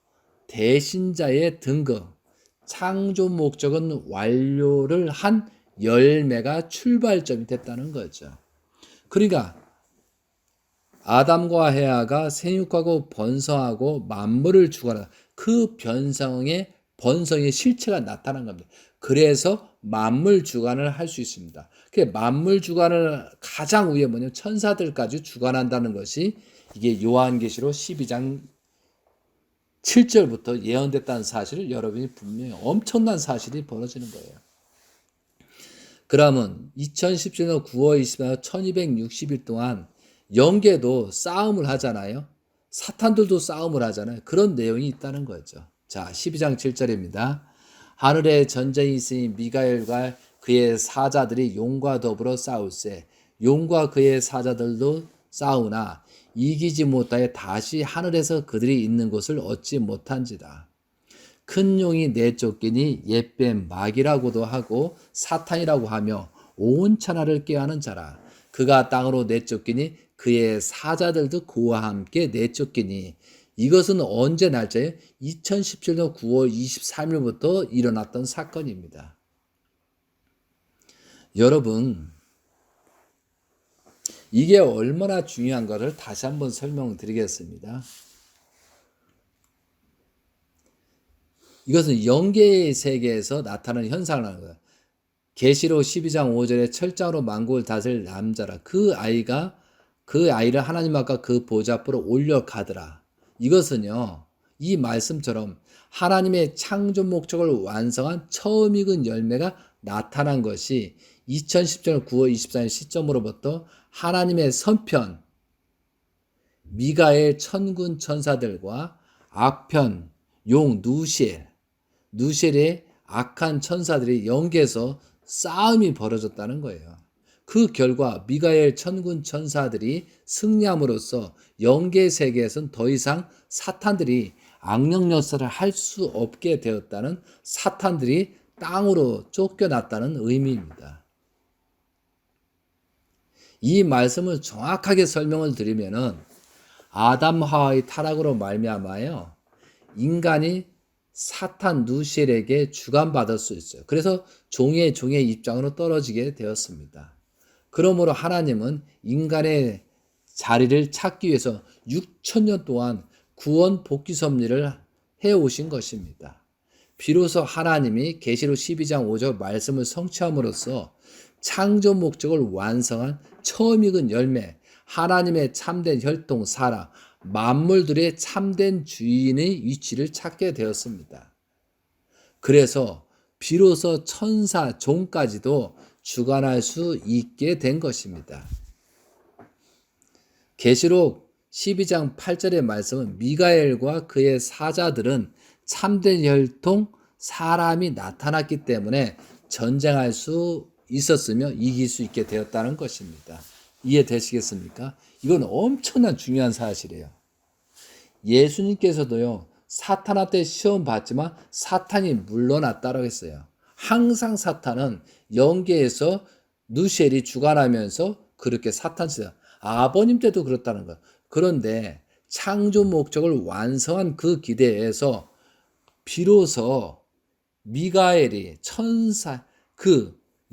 대신자의 등극, 창조 목적은 완료를 한 열매가 출발점이 됐다는 거죠. 그러니까 아담과 헤아가 생육하고 번성하고 만물을 주관하는 그 번성의 실체가 나타난 겁니다. 그래서 만물 주관을 할 수 있습니다. 만물 주관을 가장 위에 뭐냐면 천사들까지 주관한다는 것이 이게 요한계시록 12장 7절부터 예언됐다는 사실을 여러분이 분명히 엄청난 사실이 벌어지는 거예요. 그러면 2017년 9월 24일 1260일 동안 영계도 싸움을 하잖아요. 사탄들도 싸움을 하잖아요. 그런 내용이 있다는 거죠. 자, 12장 7절입니다. 하늘에 전쟁이 있으니 미가엘과 그의 사자들이 용과 더불어 싸울세. 용과 그의 사자들도 싸우나 이기지 못하여 다시 하늘에서 그들이 있는 곳을 얻지 못한지다. 큰 용이 내쫓기니 옛뱀 마귀라고도 하고 사탄이라고 하며 온 천하를 꾀하는 자라. 그가 땅으로 내쫓기니 그의 사자들도 그와 함께 내쫓기니. 이것은 언제 날짜예요? 2017년 9월 23일부터 일어났던 사건입니다. 여러분, 이게 얼마나 중요한가를 다시 한번 설명드리겠습니다. 이것은 영계의 세계에서 나타나는 현상을 하는 거예요. 계시록 12장 5절에 철장으로 만국을 다스릴 남자라. 그 아이를 하나님 앞과 그 보좌 앞으로 올려가더라. 이것은요, 이 말씀처럼 하나님의 창조 목적을 완성한 처음 익은 열매가 나타난 것이 2017년 9월 24일 시점으로부터 하나님의 선편, 미가엘 천군 천사들과 악편, 용 누쉘의 악한 천사들이 영계에서 싸움이 벌어졌다는 거예요. 그 결과 미가엘 천군 천사들이 승리함으로써 영계 세계에서는 더 이상 사탄들이 악령 역사를 할 수 없게 되었다는, 사탄들이 땅으로 쫓겨났다는 의미입니다. 이 말씀을 정확하게 설명을 드리면은 아담 하와의 타락으로 말미암아요 인간이 사탄 누실에게 주관받을 수 있어요. 그래서 종의 입장으로 떨어지게 되었습니다. 그러므로 하나님은 인간의 자리를 찾기 위해서 6,000년 동안 구원 복귀 섭리를 해오신 것입니다. 비로소 하나님이 계시록 12장 5절 말씀을 성취함으로써 창조 목적을 완성한 처음 익은 열매, 하나님의 참된 혈통 사랑, 만물들의 참된 주인의 위치를 찾게 되었습니다. 그래서 비로소 천사, 종까지도 주관할 수 있게 된 것입니다. 계시록 12장 8절의 말씀은 미가엘과 그의 사자들은 참된 혈통 사람이 나타났기 때문에 전쟁할 수 있었으며 이길 수 있게 되었다는 것입니다. 이해되시겠습니까? 이건 엄청난 중요한 사실이에요. 예수님께서도요, 사탄한테 시험 받지만 사탄이 물러났다고 했어요. 항상 사탄은 영계에서 누쉘이 주관하면서 그렇게 사탄시다. 아버님 때도 그렇다는 거예요. 그런데 창조 목적을 완성한 그 기대에서 비로소 미가엘이 천사,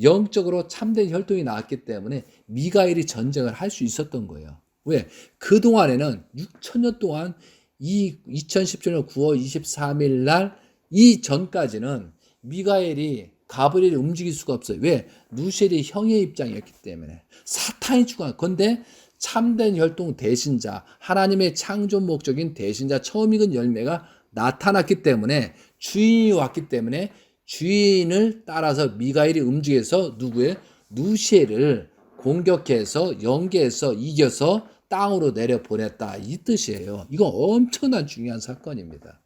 영적으로 참된 혈통이 나왔기 때문에 미가엘이 전쟁을 할 수 있었던 거예요. 왜? 그동안에는 6천년 동안 이 2017년 9월 23일 날 이전까지는 미가엘이 가브리엘이 움직일 수가 없어요. 왜? 누셀이 형의 입장이었기 때문에. 사탄이 주관. 근데 참된 혈통 대신자, 하나님의 창조 목적인 대신자 처음 익은 열매가 나타났기 때문에, 주인이 왔기 때문에 주인을 따라서 미가엘이 움직여서 누구의? 누셀을 공격해서 연계해서 이겨서 땅으로 내려보냈다, 이 뜻이에요. 이거 엄청난 중요한 사건입니다.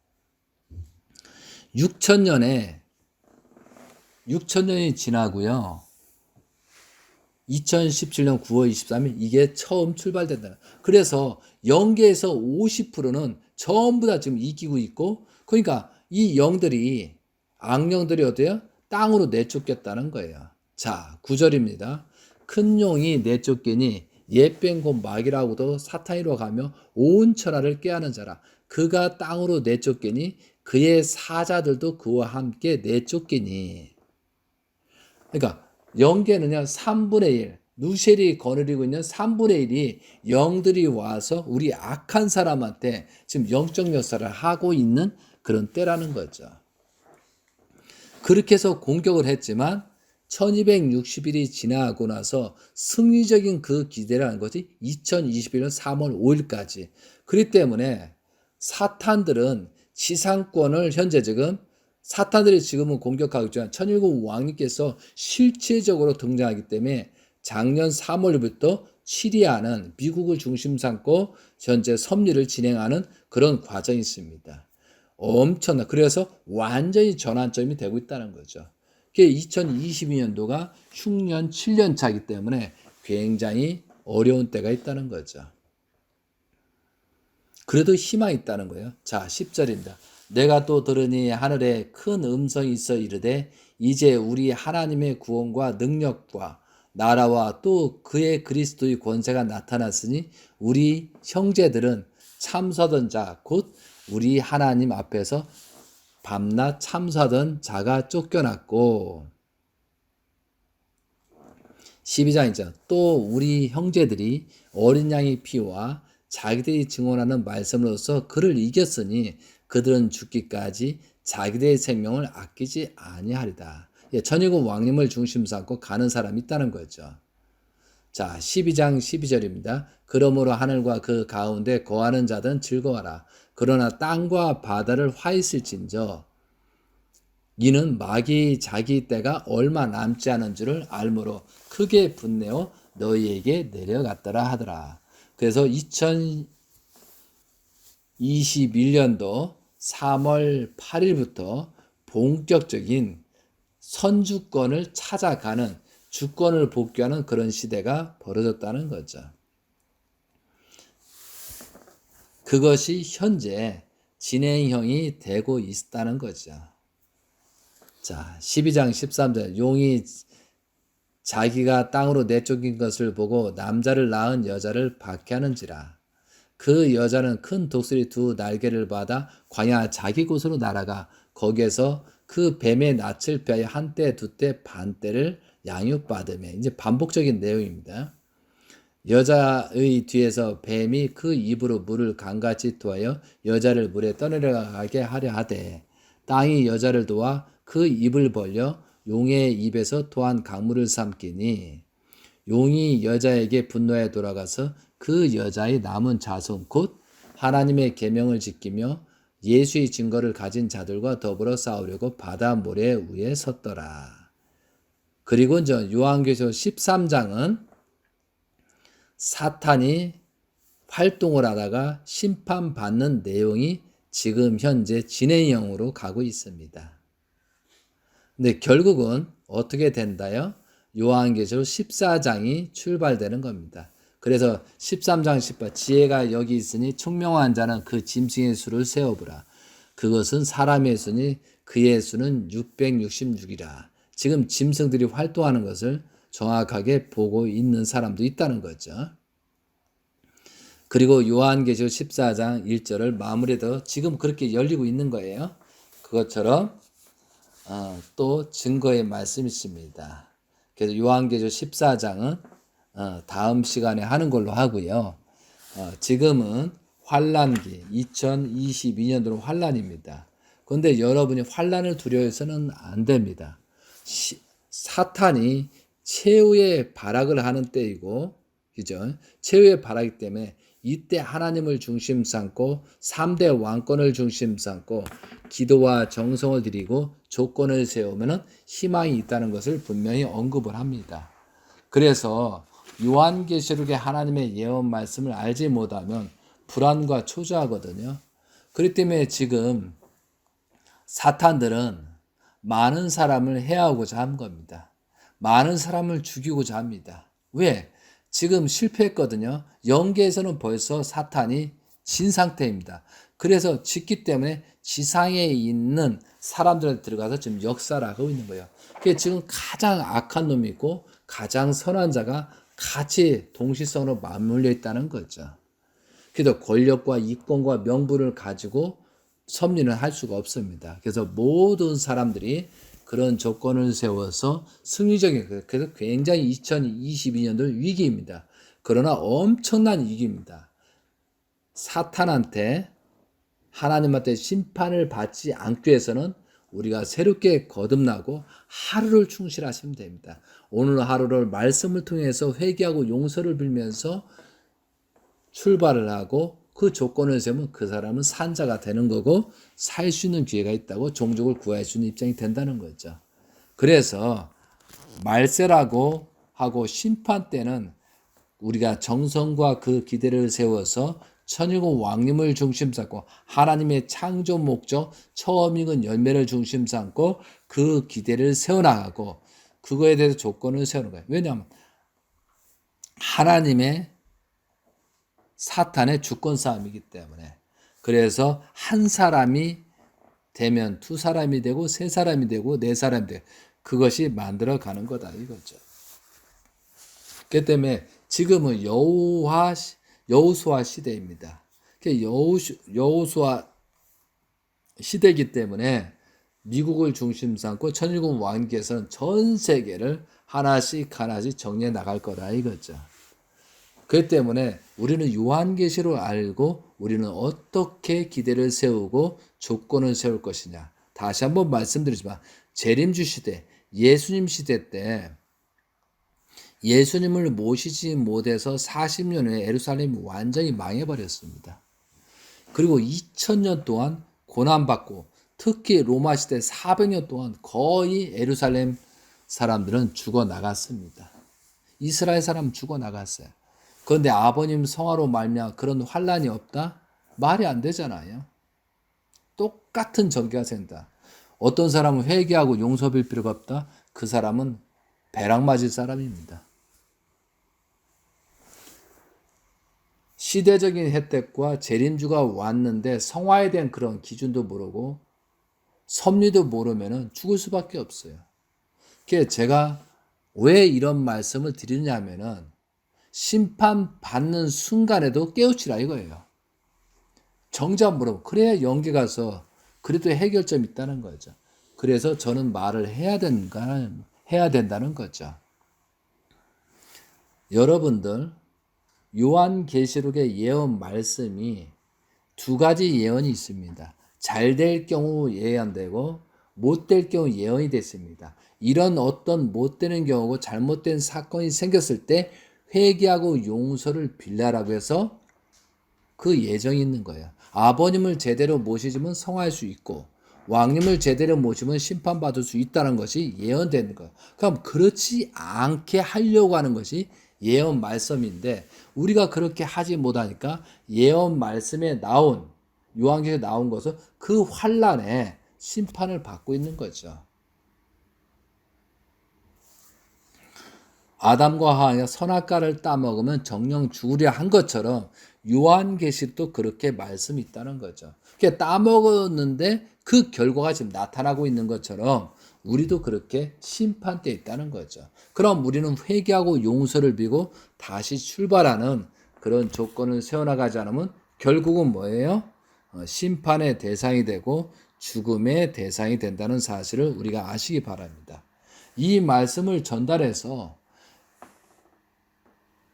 6천년이 지나고요. 2017년 9월 23일 이게 처음 출발된다. 그래서 영계에서 50%는 전부 다 지금 이기고 있고, 그러니까 이 영들이, 악령들이 어때요? 땅으로 내쫓겼다는 거예요. 자, 9절입니다. 큰 용이 내쫓기니 옛뱀 곧 마귀라고도 사탄이로 가며 온 천하를 꾀하는 자라. 그가 땅으로 내쫓기니 그의 사자들도 그와 함께 내쫓기니. 그러니까 영계는요 3분의 1, 누셀이 거느리고 있는 3분의 1이 영들이 와서 우리 악한 사람한테 지금 영적 역사를 하고 있는 그런 때라는 거죠. 그렇게 해서 공격을 했지만 1260일이 지나고 나서 승리적인 그 기대라는 것이 2021년 3월 5일까지. 그렇기 때문에 사탄들은 지상권을 현재 지금 사탄들이 지금은 공격하고 있지만 천일국 왕님께서 실체적으로 등장하기 때문에 작년 3월부터 시리아는 미국을 중심 삼고 현재 섭리를 진행하는 그런 과정이 있습니다. 엄청나. 그래서 완전히 전환점이 되고 있다는 거죠. 2022년도가 흉년 7년 차이기 때문에 굉장히 어려운 때가 있다는 거죠. 그래도 희망이 있다는 거예요. 자, 10절입니다. 내가 또 들으니 하늘에 큰 음성이 있어 이르되 이제 우리 하나님의 구원과 능력과 나라와 또 그의 그리스도의 권세가 나타났으니 우리 형제들은 참서던 자 곧 우리 하나님 앞에서 밤낮 참사던 자가 쫓겨났고, 12장이죠. 또 우리 형제들이 어린 양의 피와 자기들이 증언하는 말씀으로써 그를 이겼으니 그들은 죽기까지 자기들의 생명을 아끼지 아니하리다. 천일국 왕님을 중심 삼고 가는 사람이 있다는 거죠. 자, 12장 12절입니다. 그러므로 하늘과 그 가운데 거하는 자든 즐거워라. 그러나 땅과 바다를 화했을진저 이는 마귀 자기 때가 얼마 남지 않은 줄을 알므로 크게 분내어 너희에게 내려갔더라 하더라. 그래서 2021년도 3월 8일부터 본격적인 선주권을 찾아가는, 주권을 복귀하는 그런 시대가 벌어졌다는 거죠. 그것이 현재 진행형이 되고 있다는 거죠. 자, 12장 13절. 용이 자기가 땅으로 내쫓긴 것을 보고 남자를 낳은 여자를 박해하는지라. 그 여자는 큰 독수리 두 날개를 받아 광야 자기 곳으로 날아가 거기에서 그 뱀의 낯을 피하여 한때 두때 반때를 양육받으며. 이제 반복적인 내용입니다. 여자의 뒤에서 뱀이 그 입으로 물을 강같이 토하여 여자를 물에 떠내려가게 하려 하되 땅이 여자를 도와 그 입을 벌려 용의 입에서 토한 강물을 삼키니 용이 여자에게 분노해 돌아가서 그 여자의 남은 자손 곧 하나님의 계명을 지키며 예수의 증거를 가진 자들과 더불어 싸우려고 바다 모래 위에 섰더라. 그리고 요한계시록 13장은 사탄이 활동을 하다가 심판받는 내용이 지금 현재 진행형으로 가고 있습니다. 근데 결국은 어떻게 된다요? 요한계시록 14장이 출발되는 겁니다. 그래서 13장 18 지혜가 여기 있으니 총명한 자는 그 짐승의 수를 세어보라. 그것은 사람의 수니 그의 수는 666이라. 지금 짐승들이 활동하는 것을 정확하게 보고 있는 사람도 있다는 거죠. 그리고 요한계시록 14장 1절을 마무리해도 지금 그렇게 열리고 있는 거예요. 그것처럼 또 증거의 말씀이 있습니다. 그래서 요한계시록 14장은 다음 시간에 하는 걸로 하고요. 지금은 환란기 2022년도는 환란입니다. 그런데 여러분이 환란을 두려워해서는 안 됩니다. 사탄이 최후의 발악을 하는 때이고, 그죠? 최후의 발악이기 때문에 이때 하나님을 중심 삼고 3대 왕권을 중심 삼고 기도와 정성을 드리고 조건을 세우면 희망이 있다는 것을 분명히 언급을 합니다. 그래서 요한계시록의 하나님의 예언 말씀을 알지 못하면 불안과 초조하거든요. 그렇기 때문에 지금 사탄들은 많은 사람을 해하고자 한 겁니다. 많은 사람을 죽이고자 합니다. 왜? 지금 실패했거든요. 영계에서는 벌써 사탄이 진 상태입니다. 그래서 짓기 때문에 지상에 있는 사람들한테 들어가서 지금 역사를 하고 있는 거예요. 그게 지금 가장 악한 놈이 있고 가장 선한 자가 같이 동시성으로 맞물려 있다는 거죠. 그래서 권력과 이권과 명분을 가지고 섭리는 할 수가 없습니다. 그래서 모든 사람들이 그런 조건을 세워서 승리적인, 그래서 굉장히 2022년도 위기입니다. 그러나 엄청난 위기입니다. 사탄한테 하나님한테 심판을 받지 않기 위해서는 우리가 새롭게 거듭나고 하루를 충실하시면 됩니다. 오늘 하루를 말씀을 통해서 회개하고 용서를 빌면서 출발을 하고 그 조건을 세우면 그 사람은 산자가 되는 거고 살 수 있는 기회가 있다고 종족을 구할 수 있는 입장이 된다는 거죠. 그래서 말세라고 하고 심판 때는 우리가 정성과 그 기대를 세워서 천일국 왕님을 중심 삼고 하나님의 창조 목적 처음 익은 열매를 중심 삼고 그 기대를 세워나가고 그거에 대해서 조건을 세우는 거예요. 왜냐하면 하나님의 사탄의 주권 싸움이기 때문에. 그래서 한 사람이 되면 두 사람이 되고 세 사람이 되고 네 사람이 되고 그것이 만들어가는 거다 이거죠. 그렇기 때문에 지금은 여호수아 시대입니다. 여호수아 시대이기 때문에 미국을 중심 삼고 천일국 왕께서는 전 세계를 하나씩 정리해 나갈 거다 이거죠. 그렇기 때문에 우리는 요한계시를 알고 우리는 어떻게 기대를 세우고 조건을 세울 것이냐. 다시 한번 말씀드리지만 재림주 시대, 예수님 시대 때 예수님을 모시지 못해서 40년 후에 예루살렘이 완전히 망해버렸습니다. 그리고 2000년 동안 고난받고 특히 로마 시대 400년 동안 거의 예루살렘 사람들은 죽어나갔습니다. 이스라엘 사람 죽어나갔어요. 그런데 아버님 성화로 말미암아 그런 환란이 없다? 말이 안 되잖아요. 똑같은 전개가 된다. 어떤 사람은 회개하고 용서 빌 필요가 없다? 그 사람은 배락 맞을 사람입니다. 시대적인 혜택과 재림주가 왔는데 성화에 대한 그런 기준도 모르고 섭리도 모르면 죽을 수밖에 없어요. 그래서 제가 왜 이런 말씀을 드리냐 하면은 심판받는 순간에도 깨우치라 이거예요. 정작 물어보고 그래야 연계 가서 그래도 해결점이 있다는 거죠. 그래서 저는 말을 해야 된다는 거죠. 여러분들 요한계시록의 예언 말씀이 두 가지 예언이 있습니다. 잘 될 경우 예언되고 못 될 경우 예언이 됐습니다. 이런 어떤 못 되는 경우고 잘못된 사건이 생겼을 때 회개하고 용서를 빌라라고 해서 그 예정이 있는 거예요. 아버님을 제대로 모시면 성화할 수 있고 왕님을 제대로 모시면 심판받을 수 있다는 것이 예언되는 거예요. 그럼 그렇지 않게 하려고 하는 것이 예언 말씀인데 우리가 그렇게 하지 못하니까 예언 말씀에 나온 요한계시록에 나온 것은 그 환란에 심판을 받고 있는 거죠. 아담과 하와가 선악과를 따먹으면 정령 죽으려 한 것처럼 요한계시록도 그렇게 말씀이 있다는 거죠. 그게 따먹었는데 그 결과가 지금 나타나고 있는 것처럼 우리도 그렇게 심판대에 있다는 거죠. 그럼 우리는 회개하고 용서를 비고 다시 출발하는 그런 조건을 세워나가지 않으면 결국은 뭐예요? 심판의 대상이 되고 죽음의 대상이 된다는 사실을 우리가 아시기 바랍니다. 이 말씀을 전달해서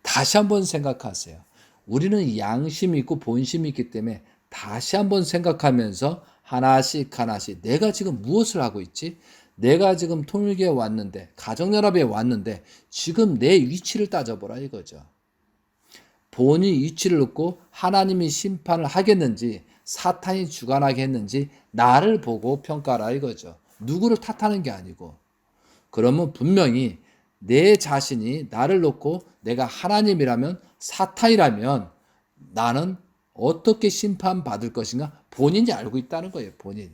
다시 한번 생각하세요. 우리는 양심이 있고 본심이 있기 때문에 다시 한번 생각하면서 하나씩 하나씩 내가 지금 무엇을 하고 있지? 내가 지금 통일교에 왔는데, 가정연합에 왔는데 지금 내 위치를 따져보라 이거죠. 본인 위치를 놓고 하나님이 심판을 하겠는지 사탄이 주관하게 했는지 나를 보고 평가라 이거죠. 누구를 탓하는 게 아니고. 그러면 분명히 내 자신이 나를 놓고 내가 하나님이라면 사탄이라면 나는 어떻게 심판받을 것인가 본인이 알고 있다는 거예요. 본인이.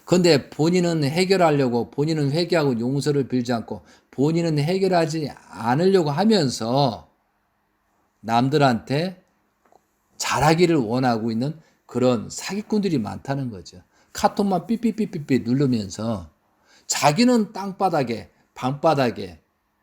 그런데 본인은 해결하려고 본인은 회개하고 용서를 빌지 않고 본인은 해결하지 않으려고 하면서 남들한테 잘하기를 원하고 있는 그런 사기꾼들이 많다는 거죠. 카톡만 삐삐삐삐삐 누르면서 자기는 땅바닥에 방바닥에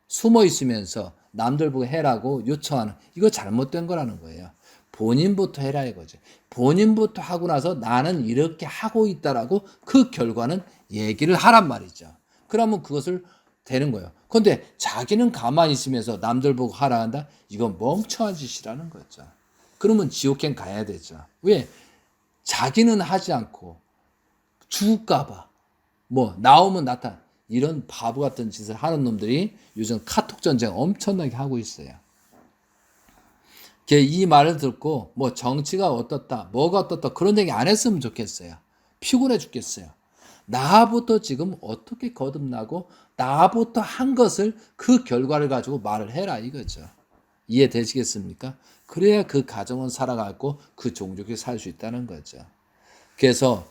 숨어 있으면서 남들 보고 해라고 요청하는 이거 잘못된 거라는 거예요. 본인부터 해라 이거죠. 본인부터 하고 나서 나는 이렇게 하고 있다라고 그 결과는 얘기를 하란 말이죠. 그러면 그것을 되는 거예요. 그런데 자기는 가만히 있으면서 남들 보고 하라 한다? 이건 멍청한 짓이라는 거죠. 그러면 지옥행 가야 되죠. 왜? 자기는 하지 않고 죽을까봐 뭐 나오면 나타 이런 바보 같은 짓을 하는 놈들이 요즘 카톡 전쟁 엄청나게 하고 있어요. 이 말을 듣고 뭐 정치가 어떻다 뭐가 어떻다 그런 얘기 안 했으면 좋겠어요. 피곤해 죽겠어요. 나부터 지금 어떻게 거듭나고 나부터 한 것을 그 결과를 가지고 말을 해라 이거죠. 이해되시겠습니까? 그래야 그 가정은 살아가고 그 종족이 살 수 있다는 거죠. 그래서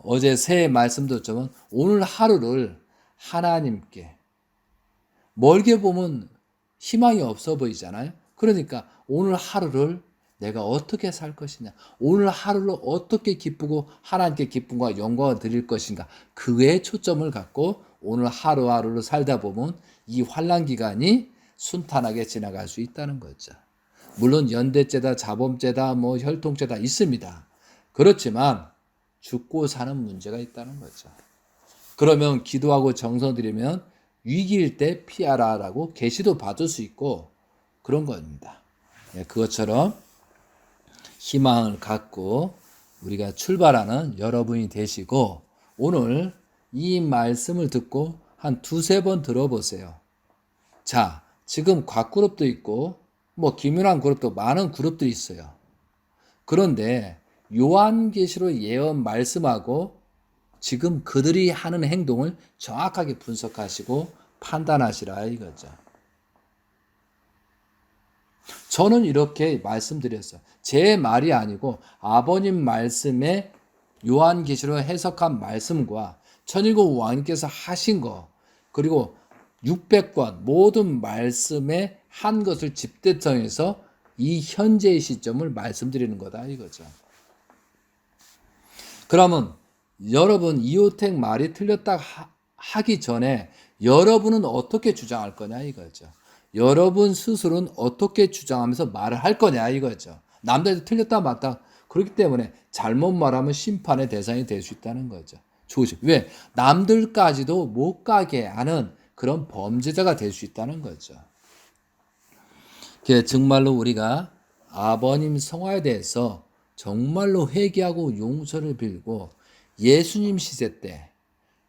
어제 새해 말씀도 좀 오늘 하루를 하나님께 멀게 보면 희망이 없어 보이잖아요. 그러니까 오늘 하루를 내가 어떻게 살 것이냐, 오늘 하루를 어떻게 기쁘고 하나님께 기쁨과 영광을 드릴 것인가 그에 초점을 갖고 오늘 하루하루를 살다 보면 이 환난 기간이 순탄하게 지나갈 수 있다는 거죠. 물론 연대죄다, 자범죄다, 뭐 혈통죄다 있습니다. 그렇지만 죽고 사는 문제가 있다는 거죠. 그러면 기도하고 정성 드리면 위기일 때 피하라라고 계시도 받을 수 있고 그런 겁니다. 그것처럼 희망을 갖고 우리가 출발하는 여러분이 되시고 오늘 이 말씀을 듣고 한 두세 번 들어보세요. 자, 지금 곽그룹도 있고 뭐 김윤환 그룹도 많은 그룹들이 있어요. 그런데 요한계시록 예언 말씀하고 지금 그들이 하는 행동을 정확하게 분석하시고 판단하시라 이거죠. 저는 이렇게 말씀드렸어요. 제 말이 아니고 아버님 말씀에 요한계시록 해석한 말씀과 천일국 왕님께서 하신 거 그리고 600권 모든 말씀에 한 것을 집대성해서 이 현재의 시점을 말씀드리는 거다 이거죠. 그러면 여러분 이호택 말이 틀렸다 하기 전에 여러분은 어떻게 주장할 거냐 이거죠. 여러분 스스로는 어떻게 주장하면서 말을 할 거냐 이거죠. 남들도 틀렸다 맞다 그렇기 때문에 잘못 말하면 심판의 대상이 될 수 있다는 거죠. 조심. 왜? 남들까지도 못 가게 하는 그런 범죄자가 될 수 있다는 거죠. 정말로 우리가 아버님 성화에 대해서 정말로 회개하고 용서를 빌고 예수님 시대 때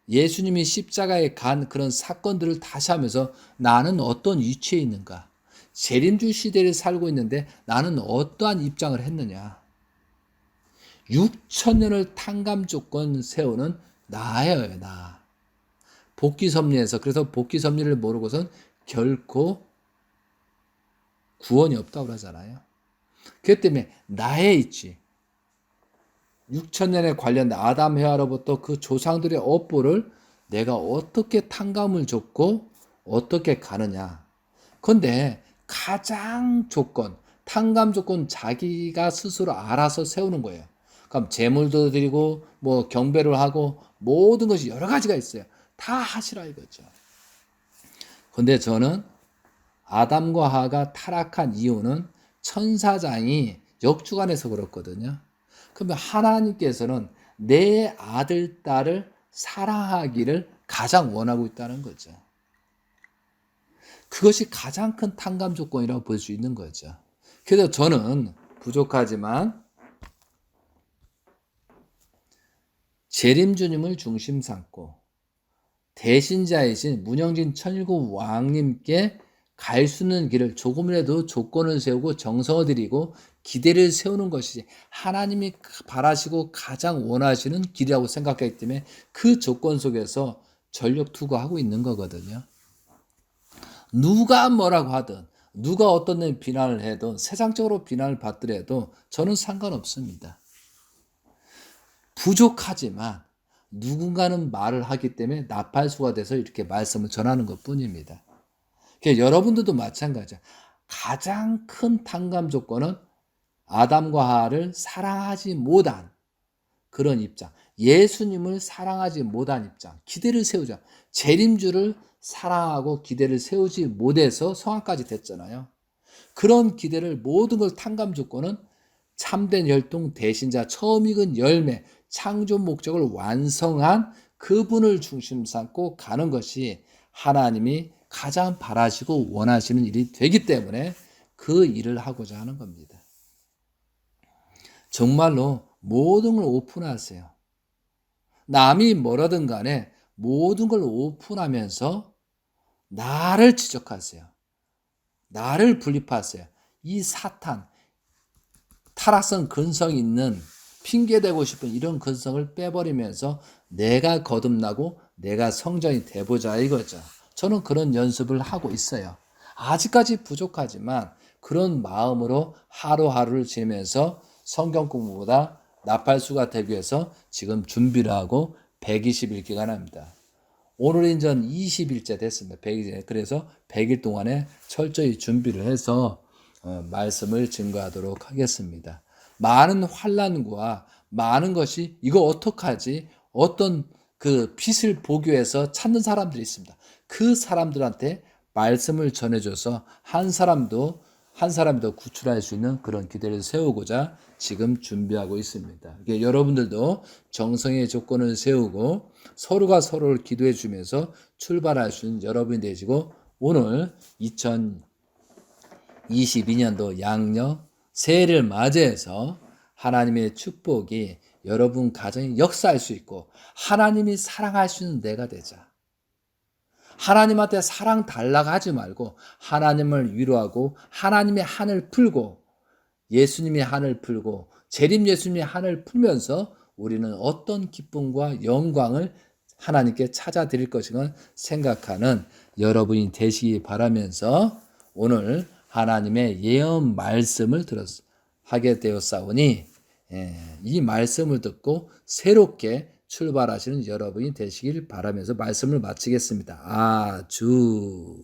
예수님이 십자가에 간 그런 사건들을 다시 하면서 나는 어떤 위치에 있는가? 재림주 시대를 살고 있는데 나는 어떠한 입장을 했느냐? 6,000년을 탕감 조건 세우는 나예요, 나. 복귀섭리에서 그래서 복귀섭리를 모르고선 결코 구원이 없다고 그러잖아요. 그렇기 때문에 나의 있지. 6,000년에 관련된 아담 해와로부터 그 조상들의 업보를 내가 어떻게 탕감을 줬고 어떻게 가느냐. 그런데 가장 조건, 탕감 조건 자기가 스스로 알아서 세우는 거예요. 그럼 제물도 드리고 뭐 경배를 하고 모든 것이 여러 가지가 있어요. 다 하시라 이거죠. 그런데 저는 아담과 하와가 타락한 이유는 천사장이 역주관해서 그렇거든요. 그러면 하나님께서는 내 아들, 딸을 사랑하기를 가장 원하고 있다는 거죠. 그것이 가장 큰 탕감 조건이라고 볼 수 있는 거죠. 그래서 저는 부족하지만 재림주님을 중심 삼고 대신자이신 문영진 천일국 왕님께 갈 수 있는 길을 조금이라도 조건을 세우고 정성을 들이고 기대를 세우는 것이 하나님이 바라시고 가장 원하시는 길이라고 생각하기 때문에 그 조건 속에서 전력 투구하고 있는 거거든요. 누가 뭐라고 하든 누가 어떤 비난을 해도 세상적으로 비난을 받더라도 저는 상관없습니다. 부족하지만 누군가는 말을 하기 때문에 나팔수가 돼서 이렇게 말씀을 전하는 것뿐입니다. 여러분들도 마찬가지야. 가장 큰 탕감 조건은 아담과 하와를 사랑하지 못한 그런 입장, 예수님을 사랑하지 못한 입장, 기대를 세우자. 재림주를 사랑하고 기대를 세우지 못해서 성화까지 됐잖아요. 그런 기대를 모든 걸 탕감 조건은 참된 혈통 대신자 처음 익은 열매, 창조 목적을 완성한 그분을 중심 삼고 가는 것이 하나님이 가장 바라시고 원하시는 일이 되기 때문에 그 일을 하고자 하는 겁니다. 정말로 모든 걸 오픈하세요. 남이 뭐라든 간에 모든 걸 오픈하면서 나를 지적하세요. 나를 분립하세요. 이 사탄, 타락성 근성 있는 핑계대고 싶은 이런 근성을 빼버리면서 내가 거듭나고 내가 성전이 돼보자 이거죠. 저는 그런 연습을 하고 있어요. 아직까지 부족하지만 그런 마음으로 하루하루를 지내면서 성경 공부보다 나팔수가 되기 위해서 지금 준비를 하고 120일 기간합니다. 오늘이 이제 20일째 됐습니다. 100일. 그래서 100일 동안에 철저히 준비를 해서 말씀을 증거하도록 하겠습니다. 많은 환난과 많은 것이 이거 어떡하지? 어떤 그 빛을 보기 위해서 찾는 사람들이 있습니다. 그 사람들한테 말씀을 전해줘서 한 사람도 구출할 수 있는 그런 기대를 세우고자 지금 준비하고 있습니다. 여러분들도 정성의 조건을 세우고 서로가 서로를 기도해 주면서 출발할 수 있는 여러분이 되시고 오늘 2022년도 양력 새해를 맞이해서 하나님의 축복이 여러분 가정에 역사할 수 있고 하나님이 사랑할 수 있는 내가 되자. 하나님한테 사랑 달라고 하지 말고 하나님을 위로하고 하나님의 한을 풀고 예수님의 한을 풀고 재림 예수님의 한을 풀면서 우리는 어떤 기쁨과 영광을 하나님께 찾아드릴 것인가 생각하는 여러분이 되시기 바라면서 오늘 하나님의 예언 말씀을 하게 되었사오니 이 말씀을 듣고 새롭게 출발하시는 여러분이 되시길 바라면서 말씀을 마치겠습니다. 아주